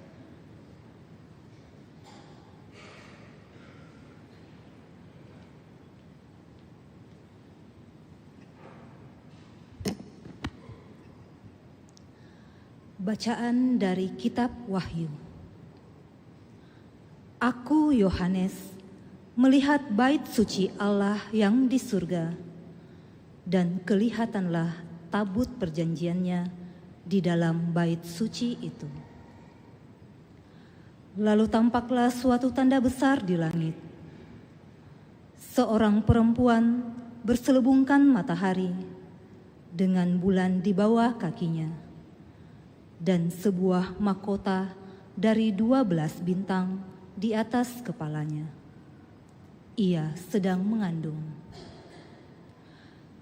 Bacaan dari Kitab Wahyu. Aku, Yohanes, melihat bait suci Allah yang di surga, dan kelihatanlah tabut perjanjiannya di dalam bait suci itu. Lalu tampaklah suatu tanda besar di langit. Seorang perempuan berselubungkan matahari dengan bulan di bawah kakinya, dan sebuah mahkota dari 12 bintang di atas kepalanya. Ia sedang mengandung.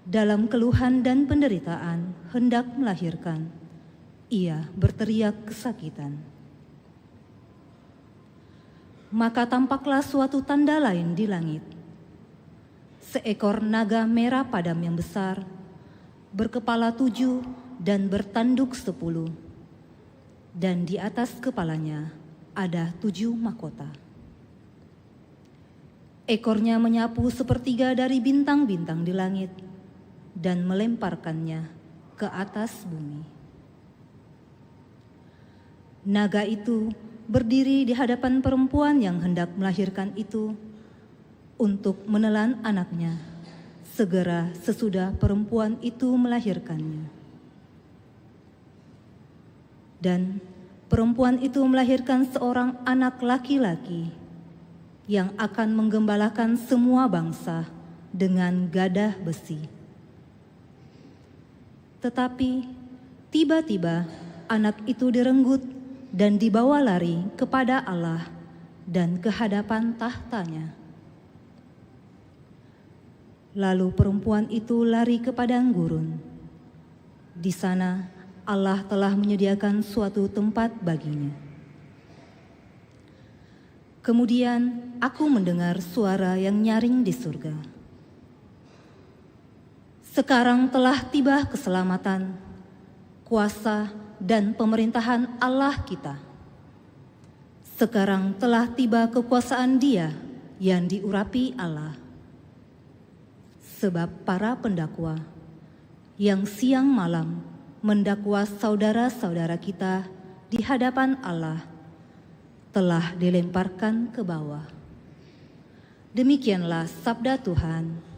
Dalam keluhan dan penderitaan hendak melahirkan, ia berteriak kesakitan. Maka tampaklah suatu tanda lain di langit. Seekor naga merah padam yang besar, berkepala 7 dan bertanduk 10, dan di atas kepalanya ada 7 mahkota. Ekornya menyapu sepertiga dari bintang-bintang di langit dan melemparkannya ke atas bumi. Naga itu berdiri di hadapan perempuan yang hendak melahirkan itu untuk menelan anaknya segera sesudah perempuan itu melahirkannya. Dan perempuan itu melahirkan seorang anak laki-laki yang akan menggembalakan semua bangsa dengan gadah besi. Tetapi tiba-tiba anak itu direnggut dan dibawa lari kepada Allah dan ke hadapan tahtanya. Lalu perempuan itu lari ke padang gurun. Di sana Allah telah menyediakan suatu tempat baginya. Kemudian aku mendengar suara yang nyaring di surga. Sekarang telah tiba keselamatan, kuasa dan pemerintahan Allah kita. Sekarang telah tiba kekuasaan Dia yang diurapi Allah. Sebab para pendakwa yang siang malam mendakwa saudara-saudara kita di hadapan Allah telah dilemparkan ke bawah. Demikianlah sabda Tuhan.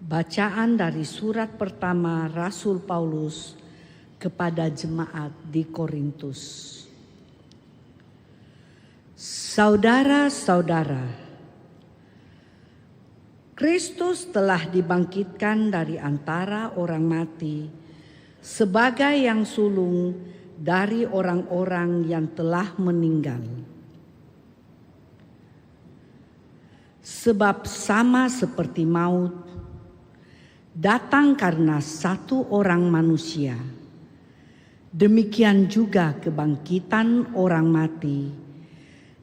Bacaan dari surat pertama Rasul Paulus kepada jemaat di Korintus. Saudara-saudara, Kristus telah dibangkitkan dari antara orang mati sebagai yang sulung dari orang-orang yang telah meninggal. Sebab sama seperti maut datang karena satu orang manusia, demikian juga kebangkitan orang mati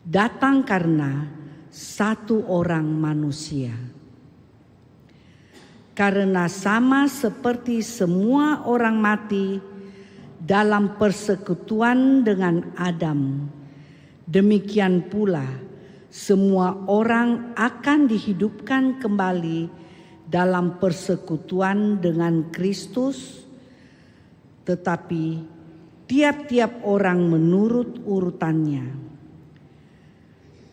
datang karena satu orang manusia. Karena sama seperti semua orang mati dalam persekutuan dengan Adam, demikian pula semua orang akan dihidupkan kembali dalam persekutuan dengan Kristus, tetapi tiap-tiap orang menurut urutannya.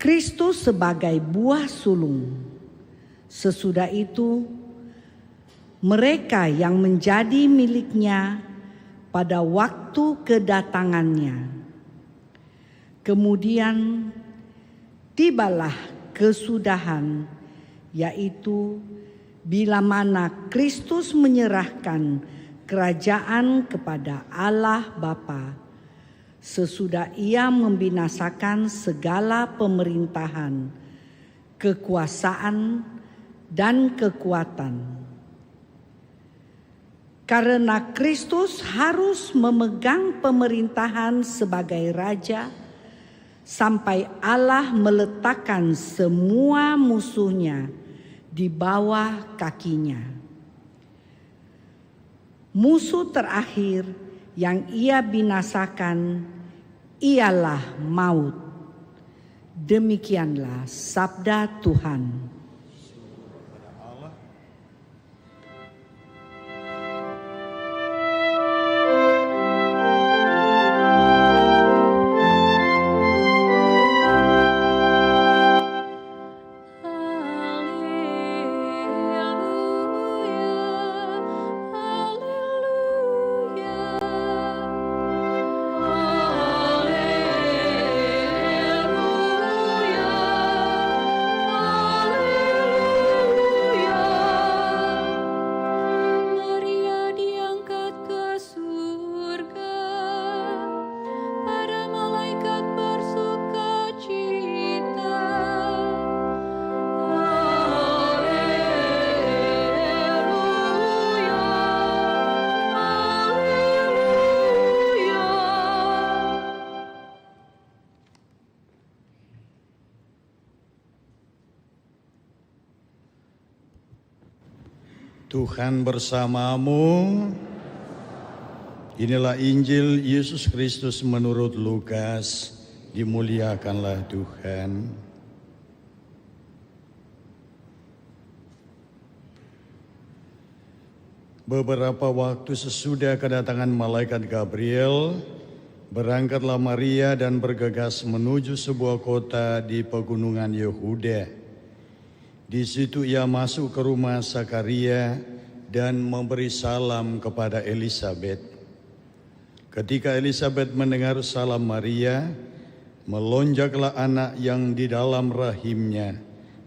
Kristus sebagai buah sulung, sesudah itu mereka yang menjadi miliknya pada waktu kedatangannya. Kemudian tibalah kesudahan, yaitu bila mana Kristus menyerahkan kerajaan kepada Allah Bapa, sesudah ia membinasakan segala pemerintahan, kekuasaan, dan kekuatan. Karena Kristus harus memegang pemerintahan sebagai Raja, sampai Allah meletakkan semua musuhnya di bawah kakinya. Musuh terakhir yang ia binasakan ialah maut. Demikianlah sabda Tuhan. Tuhan bersamamu. Inilah Injil Yesus Kristus menurut Lukas. Dimuliakanlah Tuhan. Beberapa waktu sesudah kedatangan malaikat Gabriel, berangkatlah Maria dan bergegas menuju sebuah kota di pegunungan Yehuda. Di situ ia masuk ke rumah Zakaria dan memberi salam kepada Elisabet. Ketika Elisabet mendengar salam Maria, melonjaklah anak yang di dalam rahimnya,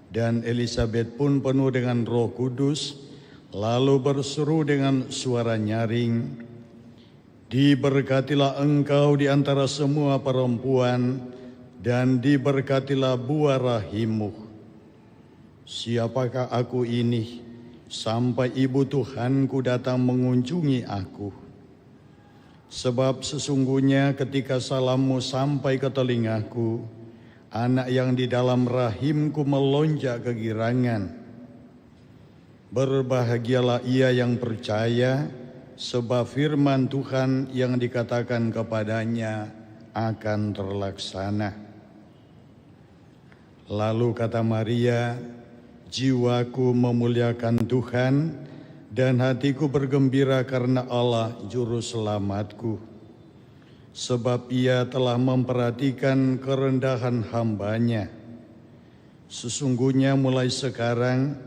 dan Elisabet pun penuh dengan Roh Kudus, lalu berseru dengan suara nyaring, "Diberkatilah engkau di antara semua perempuan, dan diberkatilah buah rahimmu. Siapakah aku ini, sampai ibu Tuhanku datang mengunjungi aku? Sebab sesungguhnya ketika salammu sampai ke telingaku, anak yang di dalam rahimku melonjak kegirangan. Berbahagialah ia yang percaya, sebab firman Tuhan yang dikatakan kepadanya akan terlaksana." Lalu kata Maria, "Jiwaku memuliakan Tuhan, dan hatiku bergembira karena Allah Juru Selamatku. Sebab ia telah memperhatikan kerendahan hamba-Nya. Sesungguhnya mulai sekarang,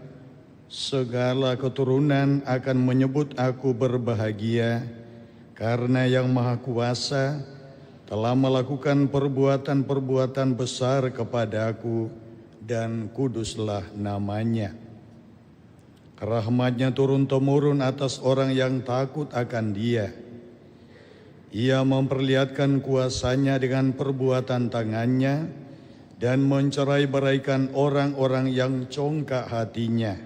segala keturunan akan menyebut aku berbahagia, karena Yang Maha Kuasa telah melakukan perbuatan-perbuatan besar kepadaku, dan kuduslah namanya. Rahmat-Nya turun-temurun atas orang yang takut akan Dia. Ia memperlihatkan kuasa-Nya dengan perbuatan tangan-Nya dan mencerai-beraikan orang-orang yang congkak hatinya.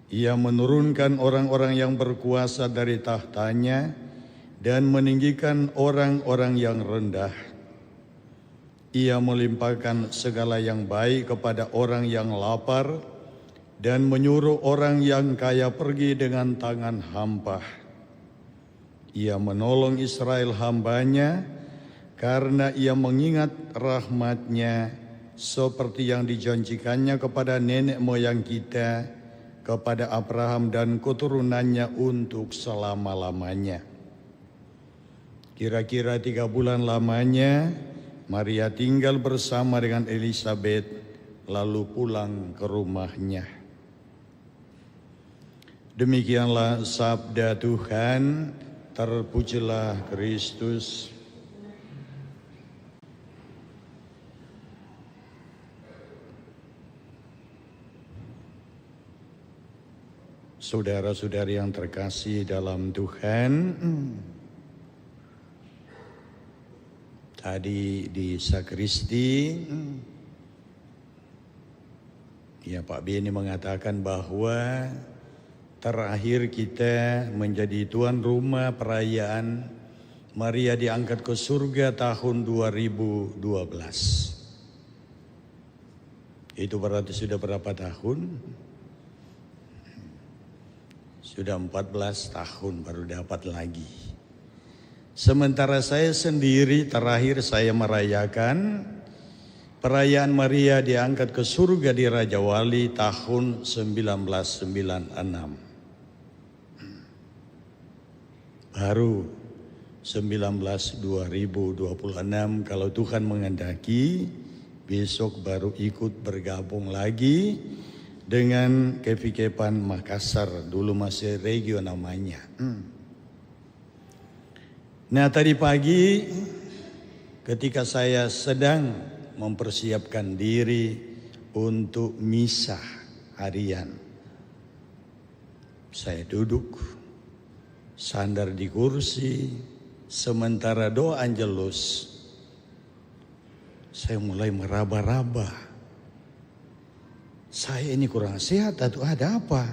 Ia menurunkan orang-orang yang berkuasa dari tahtanya dan meninggikan orang-orang yang rendah. Ia melimpahkan segala yang baik kepada orang yang lapar dan menyuruh orang yang kaya pergi dengan tangan hampa. Ia menolong Israel hamba-Nya karena Ia mengingat rahmat-Nya seperti yang dijanjikan-Nya kepada nenek moyang kita, kepada Abraham dan keturunannya untuk selama-lamanya. Kira-kira 3 bulan lamanya, Maria tinggal bersama dengan Elisabet, lalu pulang ke rumahnya. Demikianlah sabda Tuhan, terpujilah Kristus. Saudara-saudari yang terkasih dalam Tuhan, tadi di sakristi, ya Pak Beni mengatakan bahwa terakhir kita menjadi tuan rumah perayaan Maria diangkat ke surga tahun 2012. Itu berarti sudah berapa tahun? Sudah 14 tahun baru dapat lagi. Sementara saya sendiri terakhir saya merayakan perayaan Maria diangkat ke surga di Raja Wali tahun 1996. Baru 2026 kalau Tuhan menghendaki besok baru ikut bergabung lagi dengan KVKPAN Makassar, dulu masih Regio namanya. Nah tadi pagi ketika saya sedang mempersiapkan diri untuk misa harian, saya duduk sandar di kursi, sementara doa Angelus, saya mulai meraba-raba. Saya ini kurang sehat atau ada apa?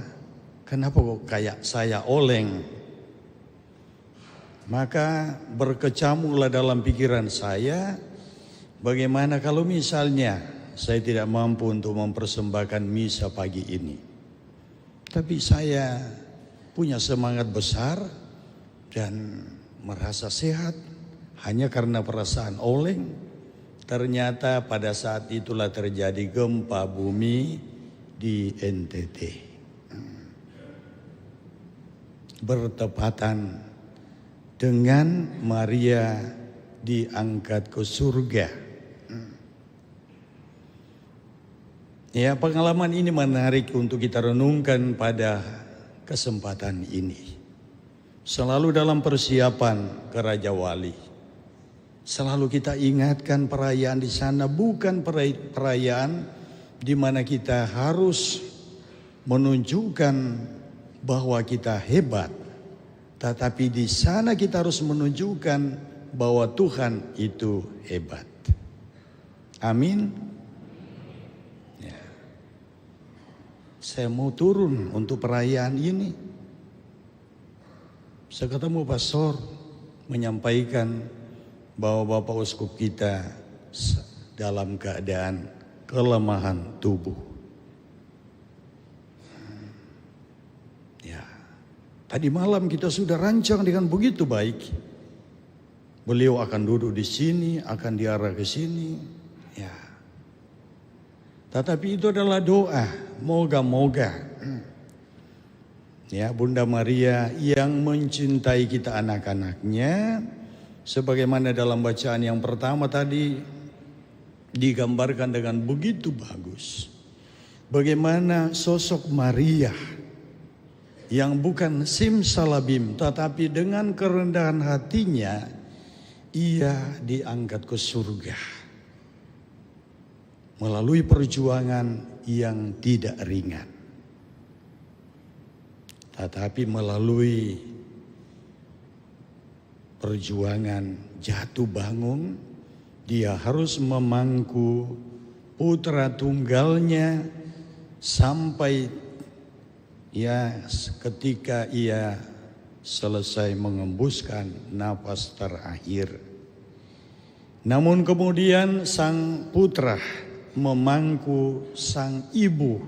Kenapa kok kayak saya oleng? Maka berkecamuklah dalam pikiran saya, bagaimana kalau misalnya saya tidak mampu untuk mempersembahkan misa pagi ini. Tapi saya punya semangat besar dan merasa sehat hanya karena perasaan oleng. Ternyata pada saat itulah terjadi gempa bumi di NTT. Bertepatan dengan Maria diangkat ke surga. Ya, pengalaman ini menarik untuk kita renungkan pada kesempatan ini. Selalu dalam persiapan ke Raja Wali, selalu kita ingatkan perayaan di sana bukan perayaan di mana kita harus menunjukkan bahwa kita hebat, tetapi di sana kita harus menunjukkan bahwa Tuhan itu hebat. Amin. Ya. Saya mau turun untuk perayaan ini. Saya ketemu pastor menyampaikan bahwa Bapak Uskup kita dalam keadaan kelemahan tubuh. Ya, tadi malam kita sudah rancang dengan begitu baik. Beliau akan duduk di sini, akan diarah ke sini. Ya, tetapi itu adalah doa, moga-moga. Ya, Bunda Maria yang mencintai kita anak-anaknya, sebagaimana dalam bacaan yang pertama tadi digambarkan dengan begitu bagus. bagaimana sosok Maria yang bukan simsalabim, tetapi dengan kerendahan hatinya ia diangkat ke surga melalui perjuangan yang tidak ringan, tetapi melalui perjuangan jatuh bangun, dia harus memangku putra tunggalnya sampai ketika ia selesai mengembuskan napas terakhir. Namun kemudian sang putra memangku sang ibu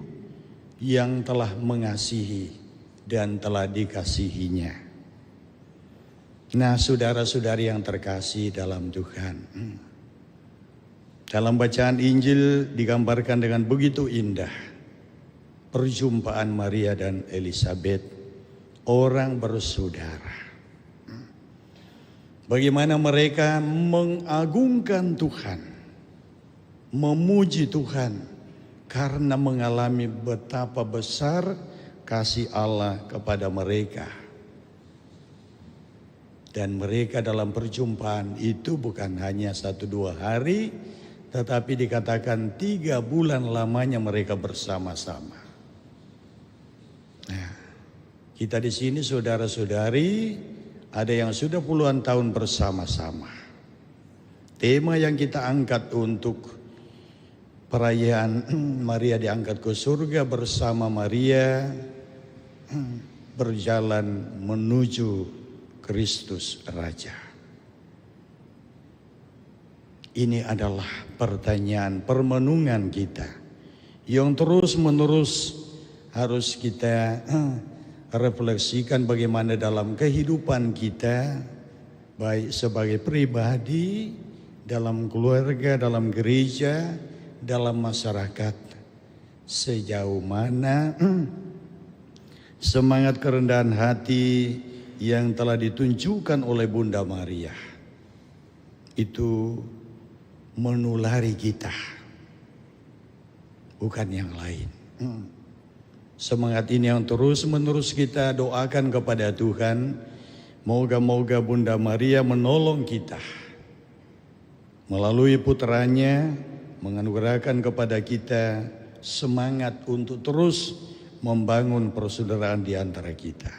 yang telah mengasihi dan telah dikasihinya. Nah, saudara-saudari yang terkasih dalam Tuhan, dalam bacaan Injil digambarkan dengan begitu indah perjumpaan Maria dan Elizabeth, orang bersaudara. Bagaimana mereka mengagungkan Tuhan, memuji Tuhan karena mengalami betapa besar kasih Allah kepada mereka. Dan mereka dalam perjumpaan itu bukan hanya 1-2 hari, tetapi dikatakan 3 bulan lamanya mereka bersama-sama. Nah, kita di sini saudara-saudari ada yang sudah puluhan tahun bersama-sama. Tema yang kita angkat untuk perayaan Maria diangkat ke surga bersama Maria berjalan menuju Kristus Raja. Ini adalah pertanyaan permenungan kita yang terus-menerus harus kita refleksikan bagaimana dalam kehidupan kita, baik sebagai pribadi, dalam keluarga, dalam gereja, dalam masyarakat, sejauh mana semangat kerendahan hati yang telah ditunjukkan oleh Bunda Maria itu menulari kita, bukan yang lain. Semangat ini yang terus-menerus kita doakan kepada Tuhan. Moga-moga Bunda Maria menolong kita melalui putranya, menganugerahkan kepada kita semangat untuk terus membangun persaudaraan di antara kita.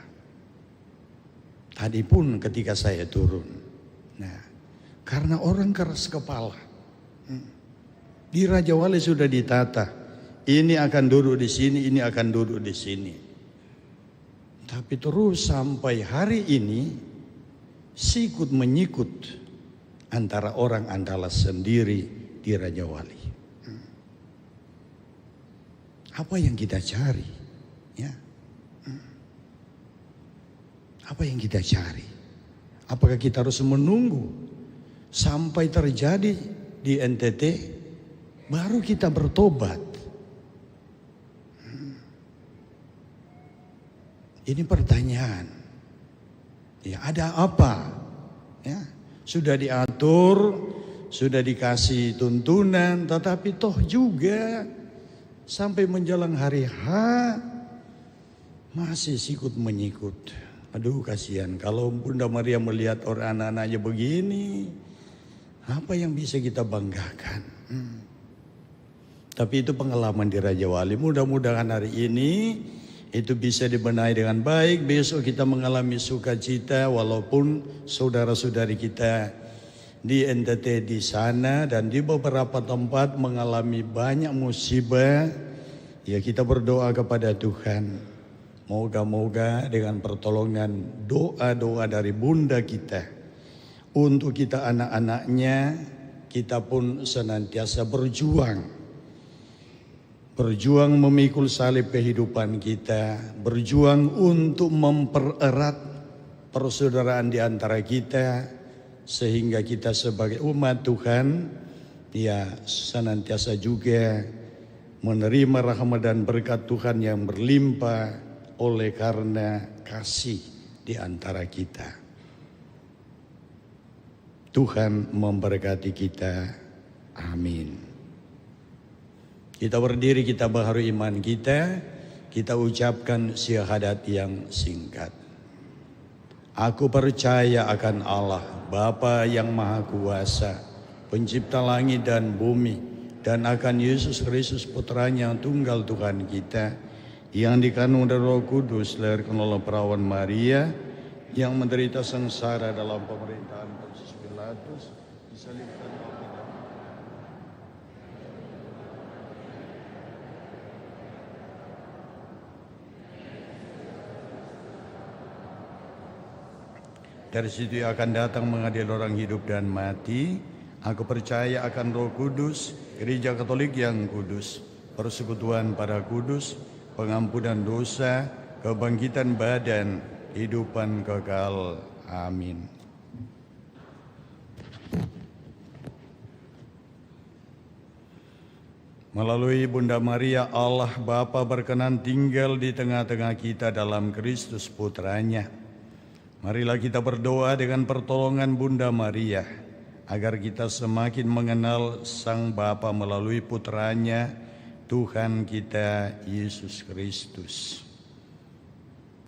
Tadi pun ketika saya turun, nah, karena orang keras kepala, di Raja Wali sudah ditata, ini akan duduk di sini, ini akan duduk di sini. Tapi terus sampai hari ini sikut menyikut antara orang Andalas sendiri di Raja Wali. Apa yang kita cari? Ya. Apa yang kita cari? Apakah kita harus menunggu sampai terjadi di NTT baru kita bertobat? Ini pertanyaan. Ya, ada apa? Ya, sudah diatur, sudah dikasih tuntunan, tetapi toh juga sampai menjelang hari H masih sikut menyikut. Aduh, kasihan kalau Bunda Maria melihat orang anak-anaknya begini, apa yang bisa kita banggakan? Tapi itu pengalaman di Raja Wali. Mudah-mudahan hari ini itu bisa dibenahi dengan baik. Besok kita mengalami sukacita walaupun saudara-saudari kita di NTT di sana dan di beberapa tempat mengalami banyak musibah. Ya, kita berdoa kepada Tuhan. Moga-moga dengan pertolongan doa-doa dari Bunda kita, untuk kita anak-anaknya, kita pun senantiasa berjuang memikul salib kehidupan kita, berjuang untuk mempererat persaudaraan di antara kita, sehingga kita sebagai umat Tuhan ya senantiasa juga menerima rahmat dan berkat Tuhan yang berlimpah oleh karena kasih di antara kita. Tuhan memberkati kita. Amin. Kita berdiri, kita baharui iman kita ucapkan syahadat yang singkat. Aku percaya akan Allah, Bapa yang Maha Kuasa, Pencipta langit dan bumi, dan akan Yesus Kristus Putranya yang tunggal Tuhan kita, yang dikandung dari Roh Kudus, dilahirkan oleh perawan Maria, yang menderita sengsara dalam pemerintahan Pontius Pilatus, disalibkan oleh dari situ ia akan datang mengadili orang hidup dan mati. Aku percaya akan Roh Kudus, Gereja Katolik yang kudus, persekutuan para kudus, pengampunan dosa, kebangkitan badan, kehidupan kekal. Amin. Melalui Bunda Maria, Allah Bapa berkenan tinggal di tengah-tengah kita dalam Kristus Putranya. Marilah kita berdoa dengan pertolongan Bunda Maria, agar kita semakin mengenal Sang Bapa melalui Putranya, Tuhan kita Yesus Kristus.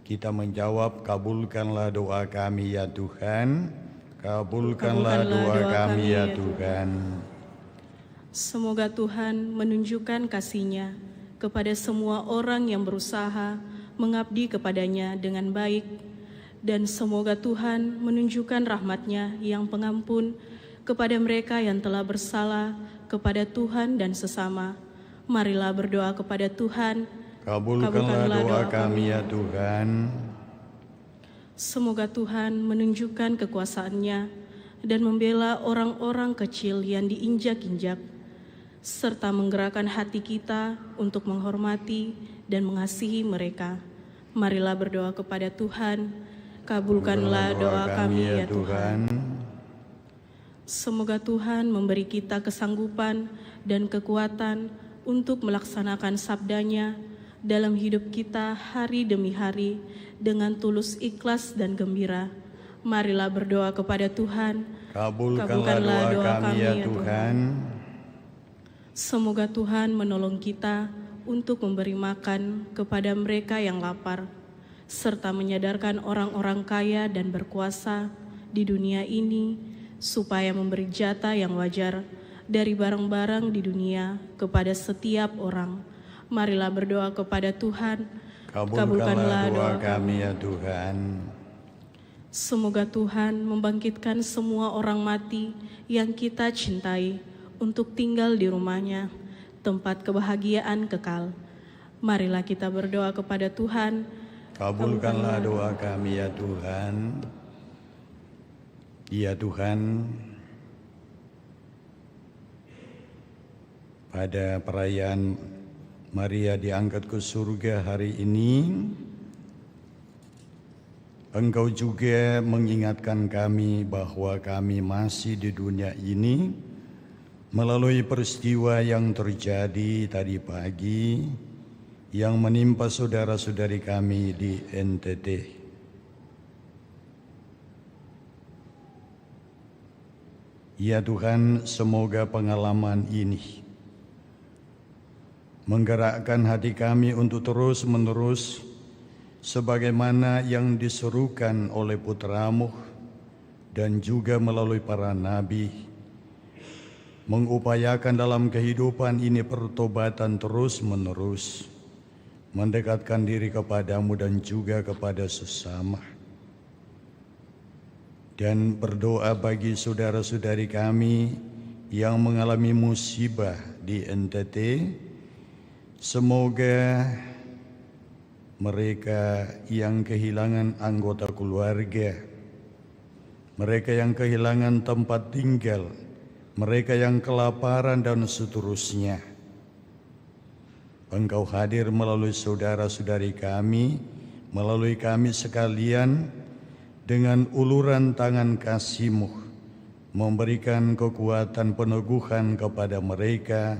Kita menjawab, kabulkanlah doa kami ya Tuhan, kabulkanlah doa kami ya Tuhan. Semoga Tuhan menunjukkan kasih-Nya kepada semua orang yang berusaha mengabdi kepadanya dengan baik, dan semoga Tuhan menunjukkan rahmat-Nya yang pengampun kepada mereka yang telah bersalah kepada Tuhan dan sesama. Marilah berdoa kepada Tuhan. Kabulkanlah doa kami ya Tuhan. Semoga Tuhan menunjukkan kekuasaan-Nya dan membela orang-orang kecil yang diinjak-injak, serta menggerakkan hati kita untuk menghormati dan mengasihi mereka. Marilah berdoa kepada Tuhan. Kabulkanlah doa kami ya Tuhan. Semoga Tuhan memberi kita kesanggupan dan kekuatan untuk melaksanakan sabda-Nya dalam hidup kita hari demi hari dengan tulus ikhlas dan gembira. Marilah berdoa kepada Tuhan. Kabulkanlah doa kami ya Tuhan. Semoga Tuhan menolong kita untuk memberi makan kepada mereka yang lapar, serta menyadarkan orang-orang kaya dan berkuasa di dunia ini, supaya memberi jatah yang wajar dari barang-barang di dunia kepada setiap orang. Marilah berdoa kepada Tuhan. Kabulkanlah doa kami ya Tuhan. Semoga Tuhan membangkitkan semua orang mati yang kita cintai untuk tinggal di rumah-Nya, tempat kebahagiaan kekal. Marilah kita berdoa kepada Tuhan. Kabulkanlah doa kami ya Tuhan. Ya Tuhan, pada perayaan Maria diangkat ke surga hari ini, Engkau juga mengingatkan kami bahwa kami masih di dunia ini melalui peristiwa yang terjadi tadi pagi yang menimpa saudara-saudari kami di NTT. Ya Tuhan, semoga pengalaman ini menggerakkan hati kami untuk terus-menerus sebagaimana yang diserukan oleh Putra-Mu dan juga melalui para nabi, mengupayakan dalam kehidupan ini pertobatan terus-menerus, mendekatkan diri kepadamu dan juga kepada sesama. Dan berdoa bagi saudara-saudari kami yang mengalami musibah di NTT, semoga mereka yang kehilangan anggota keluarga, mereka yang kehilangan tempat tinggal, mereka yang kelaparan dan seterusnya, Engkau hadir melalui saudara-saudari kami, melalui kami sekalian, dengan uluran tangan kasih-Mu, memberikan kekuatan peneguhan kepada mereka,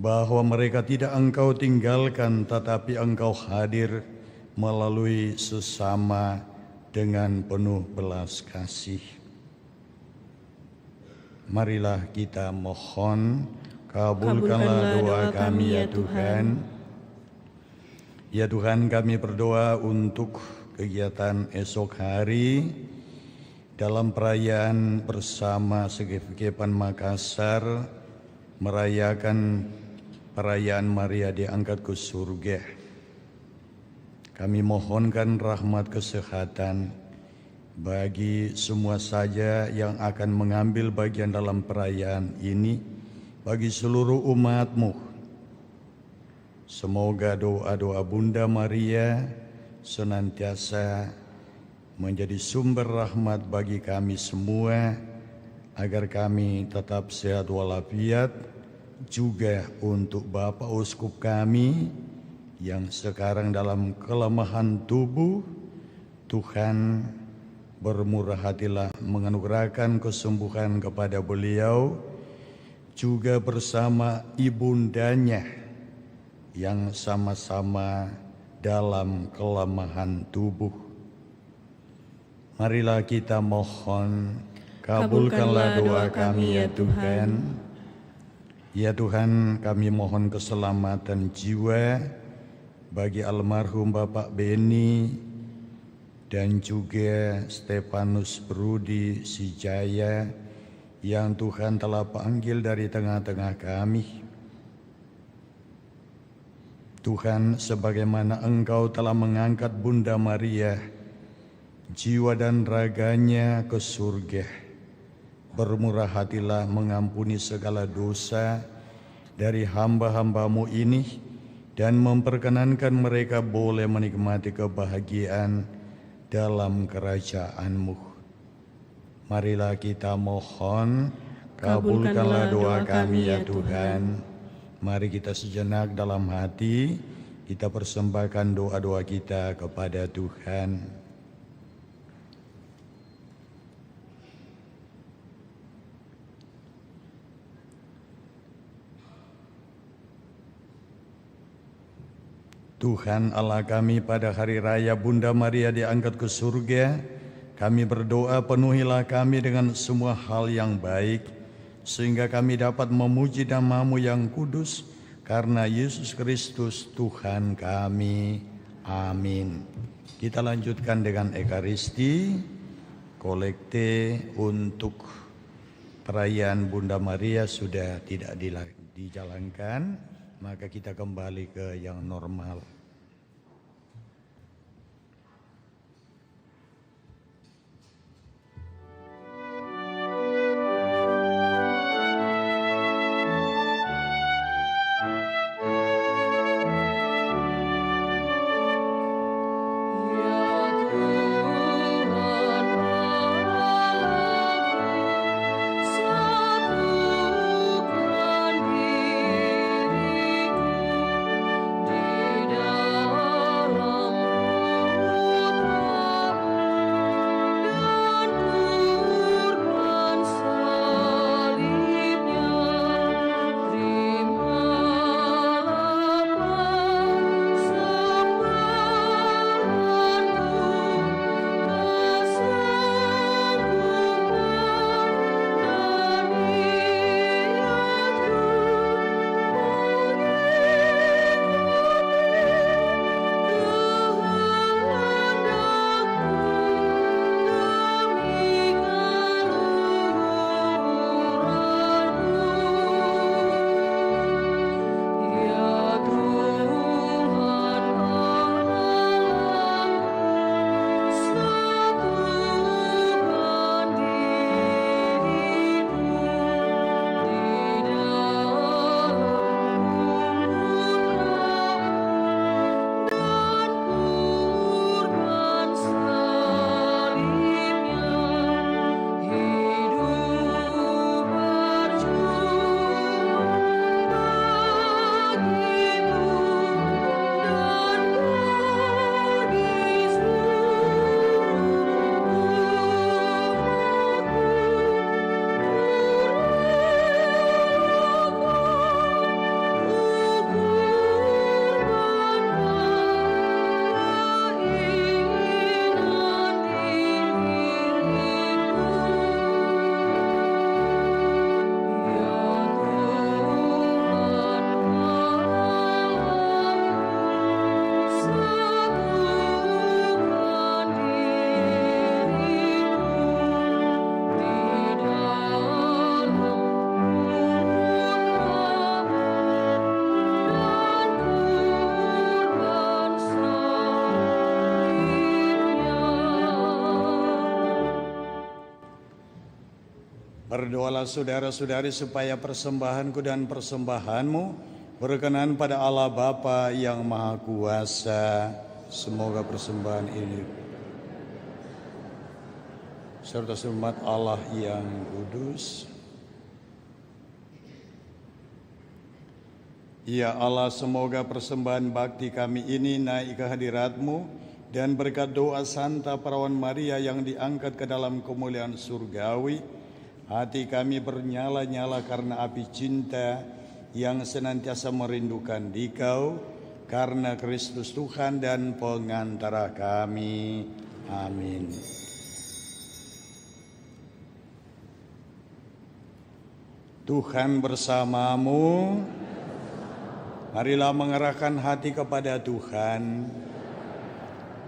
bahwa mereka tidak Engkau tinggalkan, tetapi Engkau hadir melalui sesama dengan penuh belas kasih. Marilah kita mohon, Kabulkanlah doa kami ya Tuhan. Ya Tuhan, kami berdoa untuk kegiatan esok hari dalam perayaan bersama Segepan Makassar merayakan perayaan Maria diangkat ke surga. Kami mohonkan rahmat kesehatan bagi semua saja yang akan mengambil bagian dalam perayaan ini, bagi seluruh umat-Mu. Semoga doa-doa Bunda Maria senantiasa menjadi sumber rahmat bagi kami semua, agar kami tetap sehat walafiat, juga untuk Bapak Uskup kami yang sekarang dalam kelemahan tubuh. Tuhan bermurah hatilah menganugerahkan kesembuhan kepada beliau, juga bersama ibundanya yang sama-sama dalam kelemahan tubuh. Marilah kita mohon, kabulkanlah doa kami ya Tuhan. Ya Tuhan, kami mohon keselamatan jiwa bagi almarhum Bapak Beni dan juga Stefanus Brudi Sijaya yang Tuhan telah panggil dari tengah-tengah kami. Tuhan, sebagaimana Engkau telah mengangkat Bunda Maria, jiwa dan raganya ke surga, bermurah hatilah mengampuni segala dosa dari hamba-hamba-Mu ini, dan memperkenankan mereka boleh menikmati kebahagiaan dalam kerajaan-Mu. Marilah kita mohon, kabulkanlah doa kami ya Tuhan. Mari kita sejenak dalam hati, kita persembahkan doa-doa kita kepada Tuhan. Tuhan Allah kami, pada hari raya Bunda Maria diangkat ke surga, kami berdoa penuhilah kami dengan semua hal yang baik, sehingga kami dapat memuji nama-Mu yang kudus, karena Yesus Kristus Tuhan kami. Amin. Kita lanjutkan dengan Ekaristi, kolekte untuk perayaan Bunda Maria sudah tidak dijalankan, maka kita kembali ke yang normal. Di Berdoalah saudara-saudari supaya persembahanku dan persembahanmu berkenan pada Allah Bapa yang Maha Kuasa. Semoga persembahan ini serta umat Allah yang kudus. Ya Allah, semoga persembahan bakti kami ini naik ke hadirat-Mu dan berkat doa Santa Perawan Maria yang diangkat ke dalam kemuliaan surgawi, hati kami bernyala-nyala karena api cinta yang senantiasa merindukan Dikau, karena Kristus Tuhan dan pengantara kami. Amin. Tuhan bersamamu. Marilah mengerahkan hati kepada Tuhan.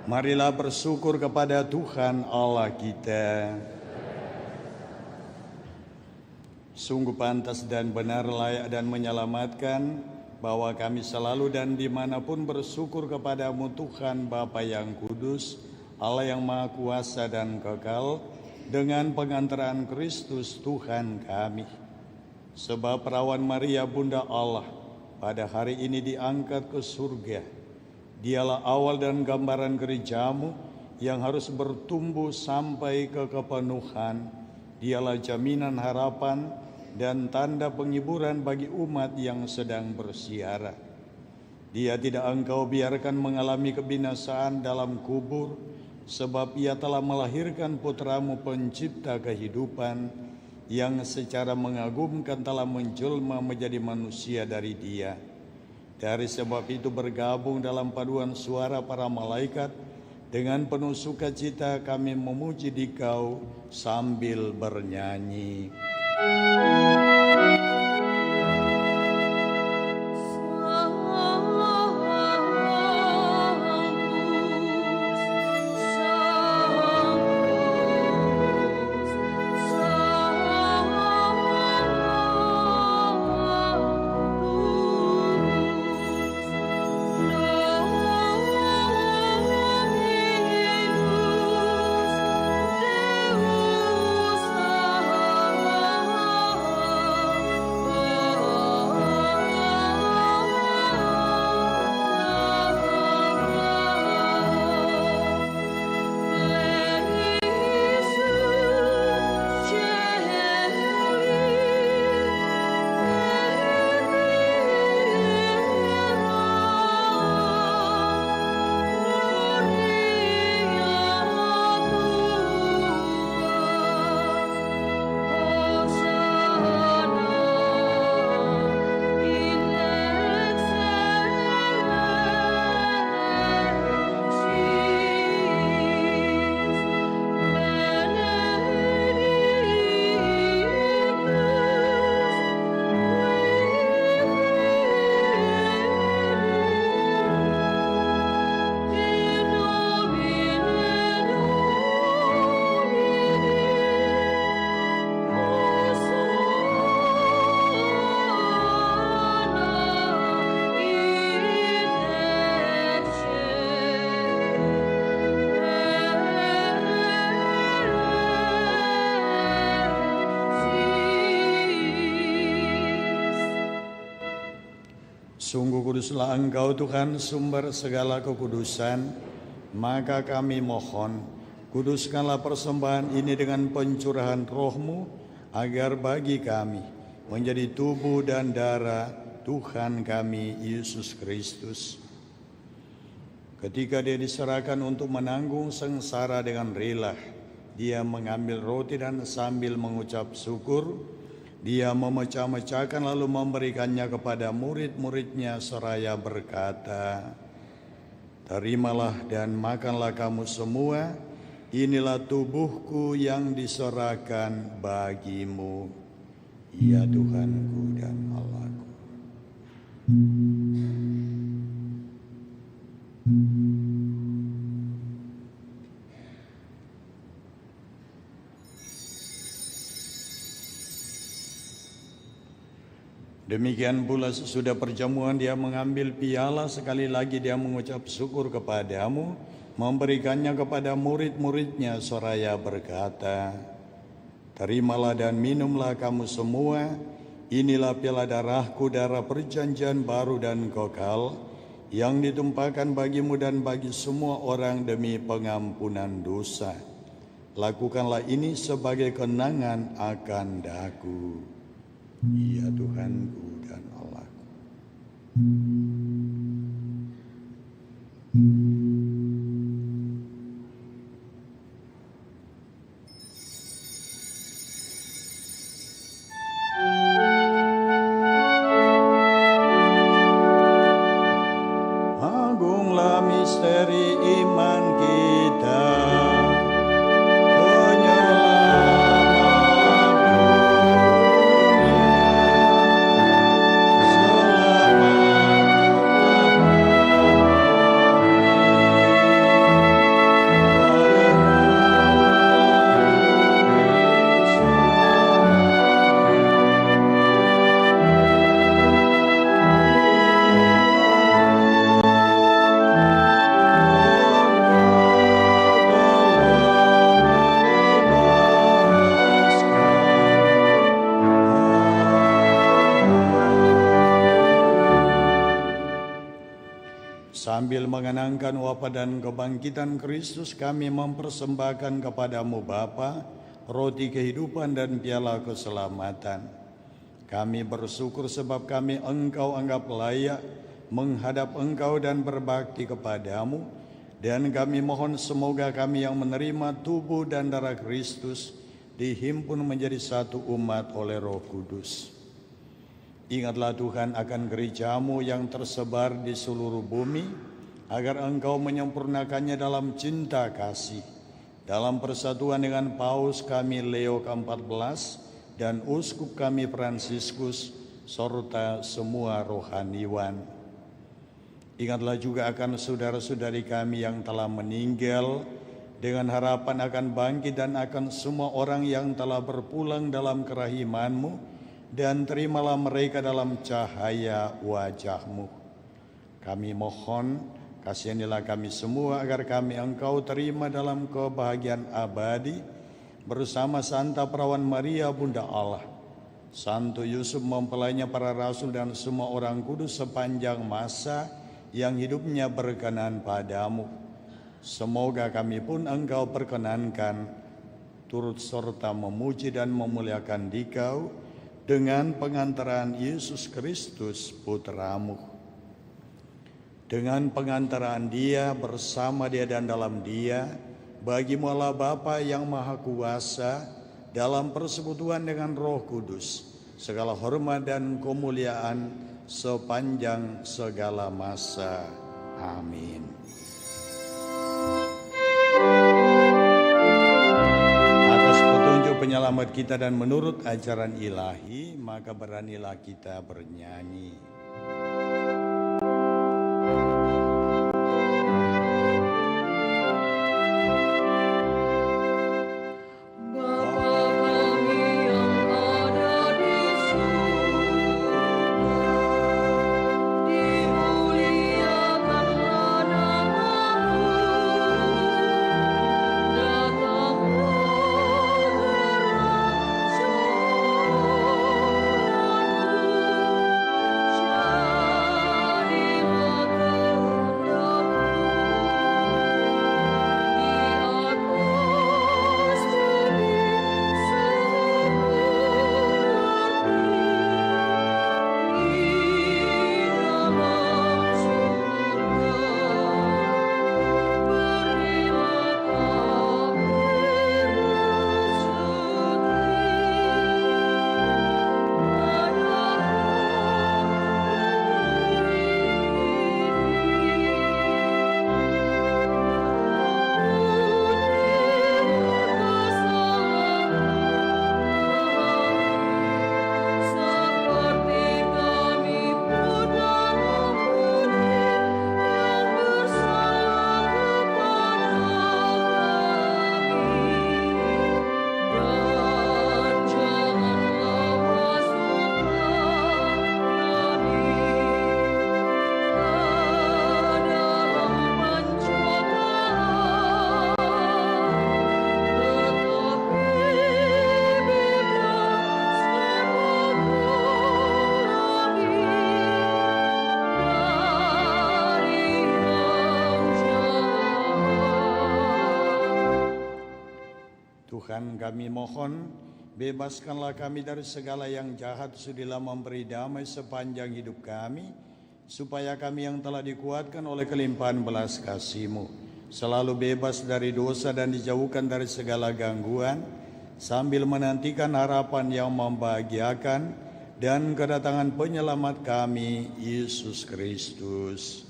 Marilah bersyukur kepada Tuhan Allah kita. Sungguh pantas dan benar, layak dan menyelamatkan bahwa kami selalu dan dimanapun bersyukur kepadamu Tuhan Bapa yang kudus, Allah yang Maha Kuasa dan kekal, dengan pengantaran Kristus Tuhan kami. Sebab Perawan Maria Bunda Allah pada hari ini diangkat ke surga. Dialah awal dan gambaran gerejamu yang harus bertumbuh sampai ke kepenuhan. Dialah jaminan harapan dan tanda penghiburan bagi umat yang sedang bersiara. Dia tidak engkau biarkan mengalami kebinasaan dalam kubur, sebab ia telah melahirkan putramu pencipta kehidupan, yang secara mengagumkan telah menjelma menjadi manusia dari Dia. Dari sebab itu bergabung dalam paduan suara para malaikat, dengan penuh sukacita kami memuji Dikau sambil bernyanyi. Sungguh kuduslah Engkau Tuhan, sumber segala kekudusan, maka kami mohon, kuduskanlah persembahan ini dengan pencurahan Roh-Mu, agar bagi kami menjadi tubuh dan darah Tuhan kami Yesus Kristus. Ketika Dia diserahkan untuk menanggung sengsara dengan rela, Dia mengambil roti dan sambil mengucap syukur, Dia memecah-mecahkan lalu memberikannya kepada murid-muridnya seraya berkata, "Terimalah dan makanlah kamu semua, inilah tubuhku yang diserahkan bagimu." Ya Tuhanku dan Allahku. Demikian pula sesudah perjamuan Dia mengambil piala, sekali lagi Dia mengucap syukur kepadamu, memberikannya kepada murid-muridnya seraya berkata, Terimalah dan minumlah kamu semua, inilah piala darahku, darah perjanjian baru dan kekal, yang ditumpahkan bagimu dan bagi semua orang demi pengampunan dosa. Lakukanlah ini sebagai kenangan akan daku. Ya Tuhanku dan Allahku. Agunglah misteri iman kita. Sambil mengenangkan wafat dan kebangkitan Kristus, kami mempersembahkan kepadamu Bapa, roti kehidupan dan piala keselamatan. Kami bersyukur sebab kami Engkau anggap layak menghadap Engkau dan berbakti kepadamu, dan kami mohon semoga kami yang menerima tubuh dan darah Kristus dihimpun menjadi satu umat oleh Roh Kudus. Ingatlah Tuhan akan gerejamu yang tersebar di seluruh bumi, agar Engkau menyempurnakannya dalam cinta kasih, dalam persatuan dengan Paus kami Leo ke-14 dan Uskup kami Fransiskus, serta semua rohaniwan. Ingatlah juga akan saudara-saudari kami yang telah meninggal, dengan harapan akan bangkit, dan akan semua orang yang telah berpulang dalam kerahiman-Mu, dan terimalah mereka dalam cahaya wajah-Mu. Kami mohon, kasihanilah kami semua agar kami Engkau terima dalam kebahagiaan abadi bersama Santa Perawan Maria Bunda Allah, Santo Yusuf mempelainya para rasul dan semua orang kudus sepanjang masa yang hidupnya berkenan padamu. Semoga kami pun Engkau perkenankan turut serta memuji dan memuliakan Dikau dengan pengantaran Yesus Kristus Putra-Mu. Dengan pengantaran Dia, bersama Dia dan dalam Dia, bagi-Mu Allah Bapa yang Maha Kuasa, dalam persekutuan dengan Roh Kudus, segala hormat dan kemuliaan sepanjang segala masa. Amin. Penyelamat kita dan menurut ajaran ilahi, maka beranilah kita bernyanyi. kami mohon, bebaskanlah kami dari segala yang jahat, sudilah memberi damai sepanjang hidup kami, supaya kami yang telah dikuatkan oleh kelimpahan belas kasih-Mu selalu bebas dari dosa dan dijauhkan dari segala gangguan, sambil menantikan harapan yang membahagiakan dan kedatangan penyelamat kami, Yesus Kristus.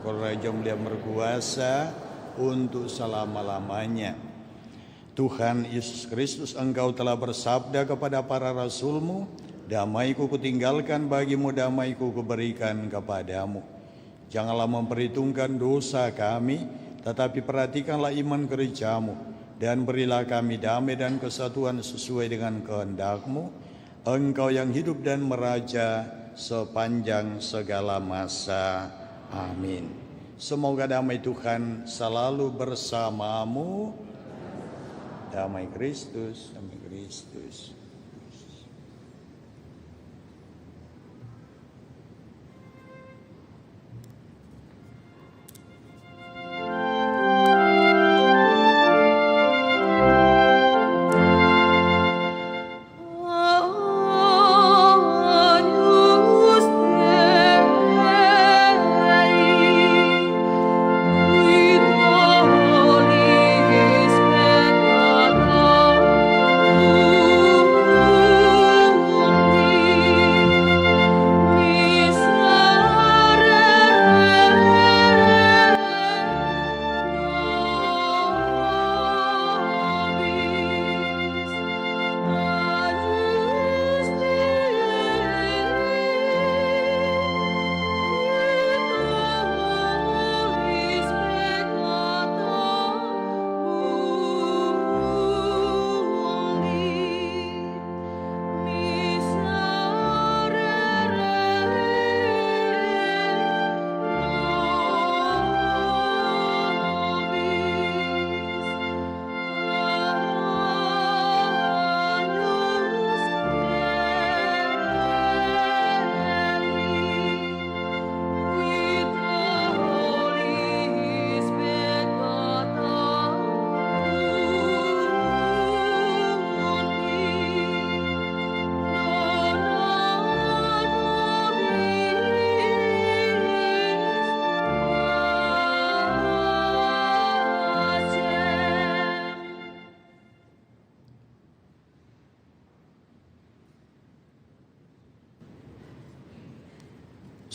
Engkau Raja yang berkuasa untuk selama-lamanya. Tuhan Yesus Kristus, Engkau telah bersabda kepada para rasul-Mu, damai-Ku kutinggalkan bagimu, damai-Ku kuberikan kepadamu. Janganlah memperhitungkan dosa kami, tetapi perhatikanlah iman gereja-Mu, dan berilah kami damai dan kesatuan sesuai dengan kehendak-Mu, Engkau yang hidup dan meraja sepanjang segala masa. Amin. Semoga damai Tuhan selalu bersamamu. Damai Kristus, damai Kristus.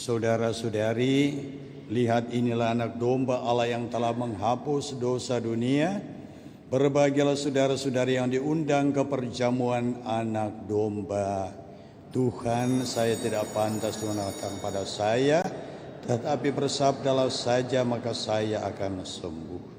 Saudara-saudari, lihat inilah anak domba Allah yang telah menghapus dosa dunia. Berbahagialah saudara-saudari yang diundang ke perjamuan anak domba. Tuhan, saya tidak pantas mengenalkan pada saya, tetapi bersabdalah saja maka saya akan sembuh.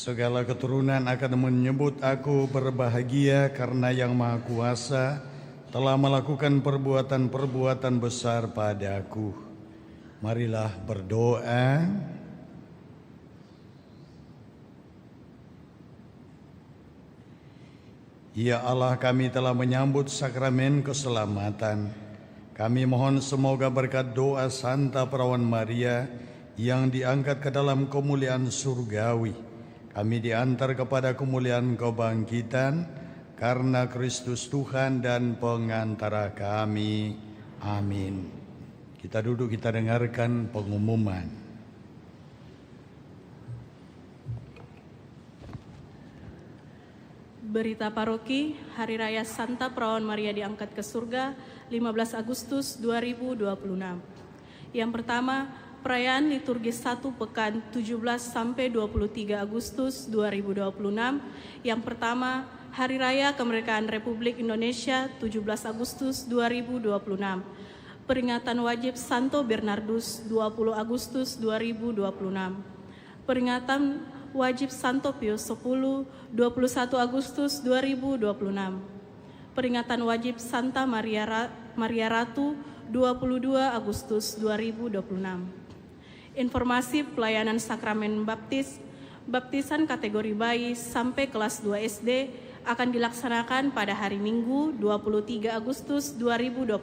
Segala keturunan akan menyebut aku berbahagia karena Yang Maha Kuasa telah melakukan perbuatan-perbuatan besar padaku. Marilah berdoa. Ya Allah, kami telah menyambut sakramen keselamatan. Kami mohon semoga berkat doa Santa Perawan Maria yang diangkat ke dalam kemuliaan surgawi, kami diantar kepada kemuliaan kebangkitan karena Kristus Tuhan dan pengantara kami. Amin. Kita duduk, kita dengarkan pengumuman. Berita paroki Hari Raya Santa Perawan Maria diangkat ke surga 15 Agustus 2026. Yang pertama, perayaan liturgi 1 pekan 17 sampai 23 Agustus 2026. Yang pertama, Hari Raya Kemerdekaan Republik Indonesia 17 Agustus 2026. Peringatan wajib Santo Bernardus 20 Agustus 2026. Peringatan wajib Santo Pius X 21 Agustus 2026. Peringatan wajib Santa Maria Ratu 22 Agustus 2026. Informasi pelayanan sakramen baptisan kategori bayi sampai kelas 2 SD akan dilaksanakan pada hari Minggu 23 Agustus 2026.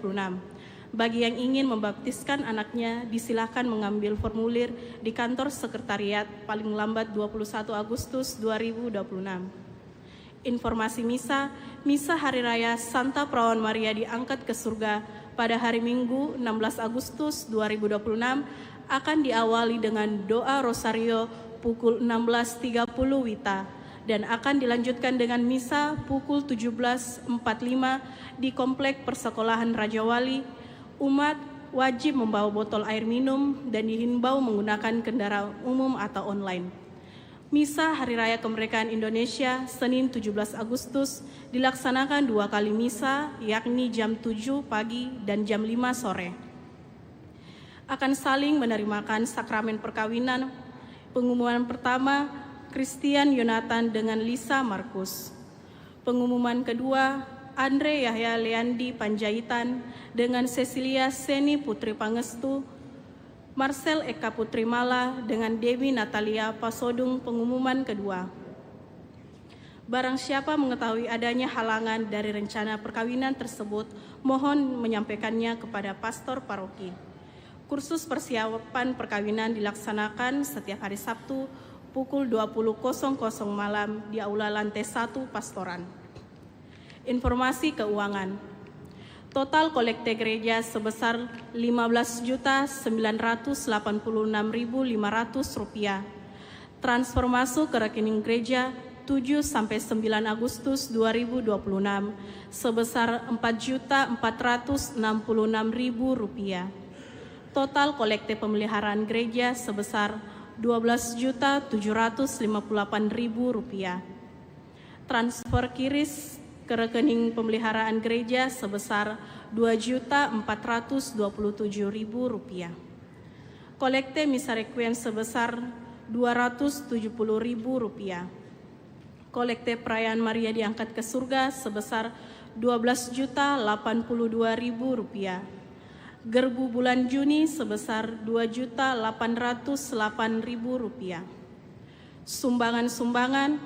Bagi yang ingin membaptiskan anaknya, disilakan mengambil formulir di kantor sekretariat paling lambat 21 Agustus 2026. Informasi Misa Hari Raya Santa Perawan Maria diangkat ke surga pada hari Minggu 16 Agustus 2026 akan diawali dengan doa Rosario pukul 16.30 WITA dan akan dilanjutkan dengan misa pukul 17.45 di Komplek Persekolahan Raja Wali. Umat wajib membawa botol air minum dan dihimbau menggunakan kendaraan umum atau online. Misa Hari Raya Kemerdekaan Indonesia Senin 17 Agustus dilaksanakan 2 kali misa, yakni jam 7 pagi dan jam 5 sore. Akan saling menerimakan sakramen perkawinan. Pengumuman pertama, Christian Yonatan dengan Lisa Markus. Pengumuman kedua, Andre Yahya Leandi Panjaitan dengan Cecilia Seni Putri Pangestu, Marcel Eka Putri Mala dengan Dewi Natalia Pasodung. Pengumuman kedua, barang siapa mengetahui adanya halangan dari rencana perkawinan tersebut, mohon menyampaikannya kepada pastor paroki. Kursus persiapan perkawinan dilaksanakan setiap hari Sabtu pukul 20.00 malam di Aula Lantai 1 Pastoran. Informasi keuangan. Total kolekte gereja sebesar Rp15.986.500. Transfer masuk ke rekening gereja 7 sampai 9 Agustus 2026 sebesar Rp4.466.000. Total kolekte pemeliharaan gereja sebesar Rp12.758.000. Transfer kiris ke rekening pemeliharaan gereja sebesar Rp2.427.000. Kolekte misa requiem sebesar Rp270.000. Kolekte perayaan Maria diangkat ke surga sebesar Rp12.082.000. Gerbu bulan Juni sebesar Rp2.808.000. Sumbangan-sumbangan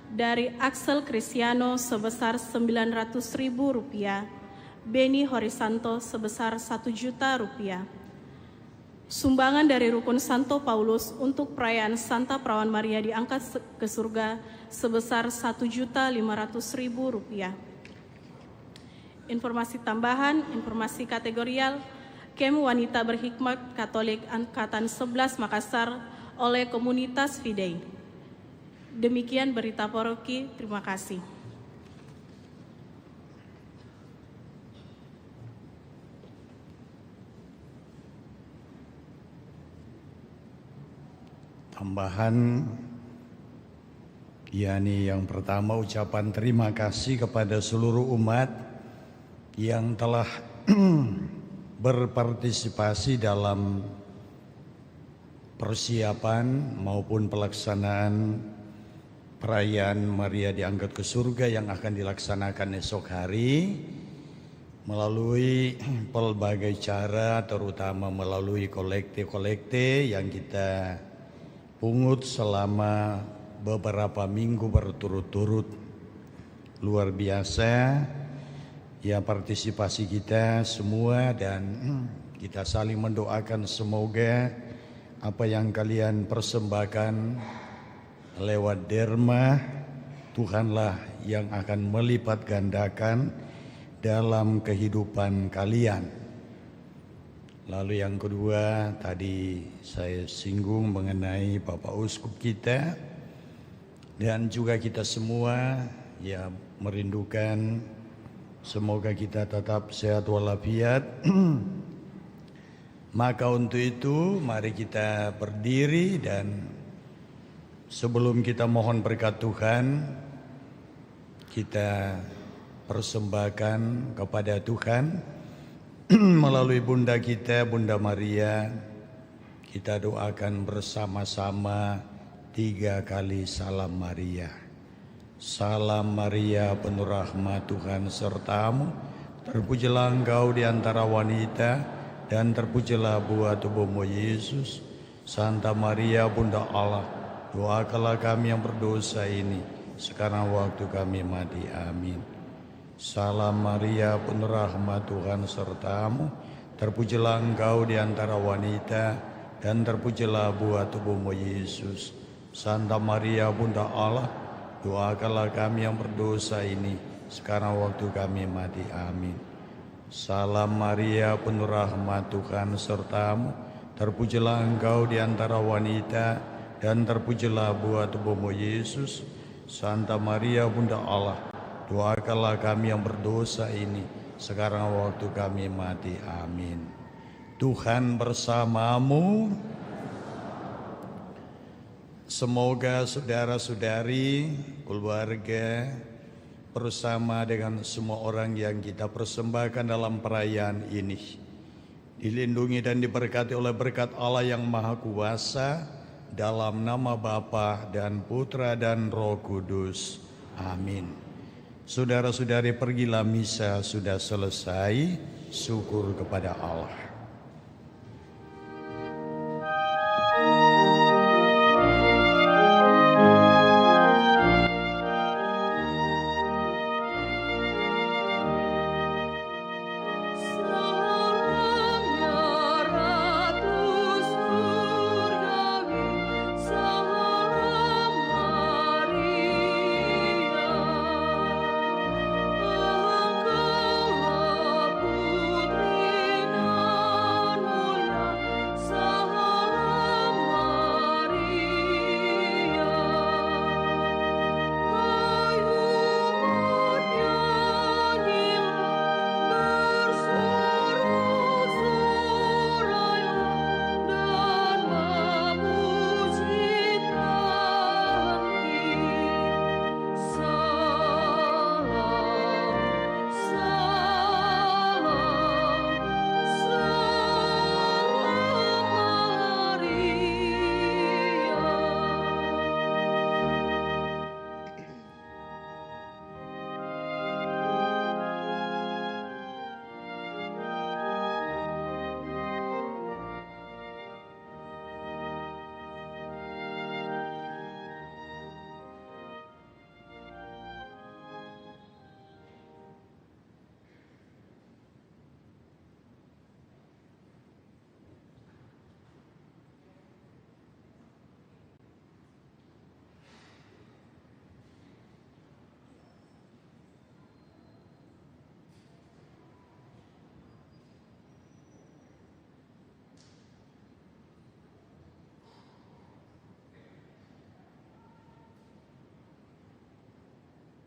dari Axel Cristiano sebesar Rp900.000, Beni Horisanto sebesar Rp1.000.000. Sumbangan dari Rukun Santo Paulus untuk perayaan Santa Perawan Maria diangkat ke surga sebesar Rp1.500.000. Informasi tambahan, informasi kategorial, Kem Wanita Berhikmat Katolik Angkatan 11 Makassar oleh Komunitas Fidei. Demikian berita paroki, terima kasih. Tambahan, yakni yang pertama ucapan terima kasih kepada seluruh umat yang telah berpartisipasi dalam persiapan maupun pelaksanaan perayaan Maria diangkat ke surga yang akan dilaksanakan esok hari melalui pelbagai cara, terutama melalui kolekte-kolekte yang kita pungut selama beberapa minggu berturut-turut. Luar biasa ya partisipasi kita semua, dan kita saling mendoakan semoga apa yang kalian persembahkan lewat derma, Tuhanlah yang akan melipat gandakan dalam kehidupan kalian. Lalu yang kedua, tadi saya singgung mengenai Bapak Uskup kita, dan juga kita semua ya merindukan semoga kita tetap sehat walafiat. Maka untuk itu mari kita berdiri, dan sebelum kita mohon berkat Tuhan, kita persembahkan kepada Tuhan melalui Bunda kita, Bunda Maria. Kita doakan bersama-sama 3 kali salam Maria. Salam Maria, penuh rahmat, Tuhan sertamu. Terpujilah engkau di antara wanita, dan terpujilah buah tubuhmu Yesus. Santa Maria, Bunda Allah, doakanlah kami yang berdosa ini, sekarang waktu kami mati. Amin. Salam Maria, penuh rahmat, Tuhan sertamu. Terpujilah engkau di antara wanita, dan terpujilah buah tubuhmu Yesus. Santa Maria, Bunda Allah, doakanlah kami yang berdosa ini, sekarang waktu kami mati. Amin. Salam Maria, penuh rahmat, Tuhan sertamu. Terpujilah engkau di antara wanita, dan terpujilah buah tubuhmu Yesus. Santa Maria, Bunda Allah, doakanlah kami yang berdosa ini, sekarang waktu kami mati. Amin. Tuhan bersamamu. Semoga saudara-saudari, keluarga, bersama dengan semua orang yang kita persembahkan dalam perayaan ini, dilindungi dan diberkati oleh berkat Allah yang Maha Kuasa, dalam nama Bapa dan Putra dan Roh Kudus. Amin. Saudara-saudari, pergilah, misa sudah selesai. Syukur kepada Allah.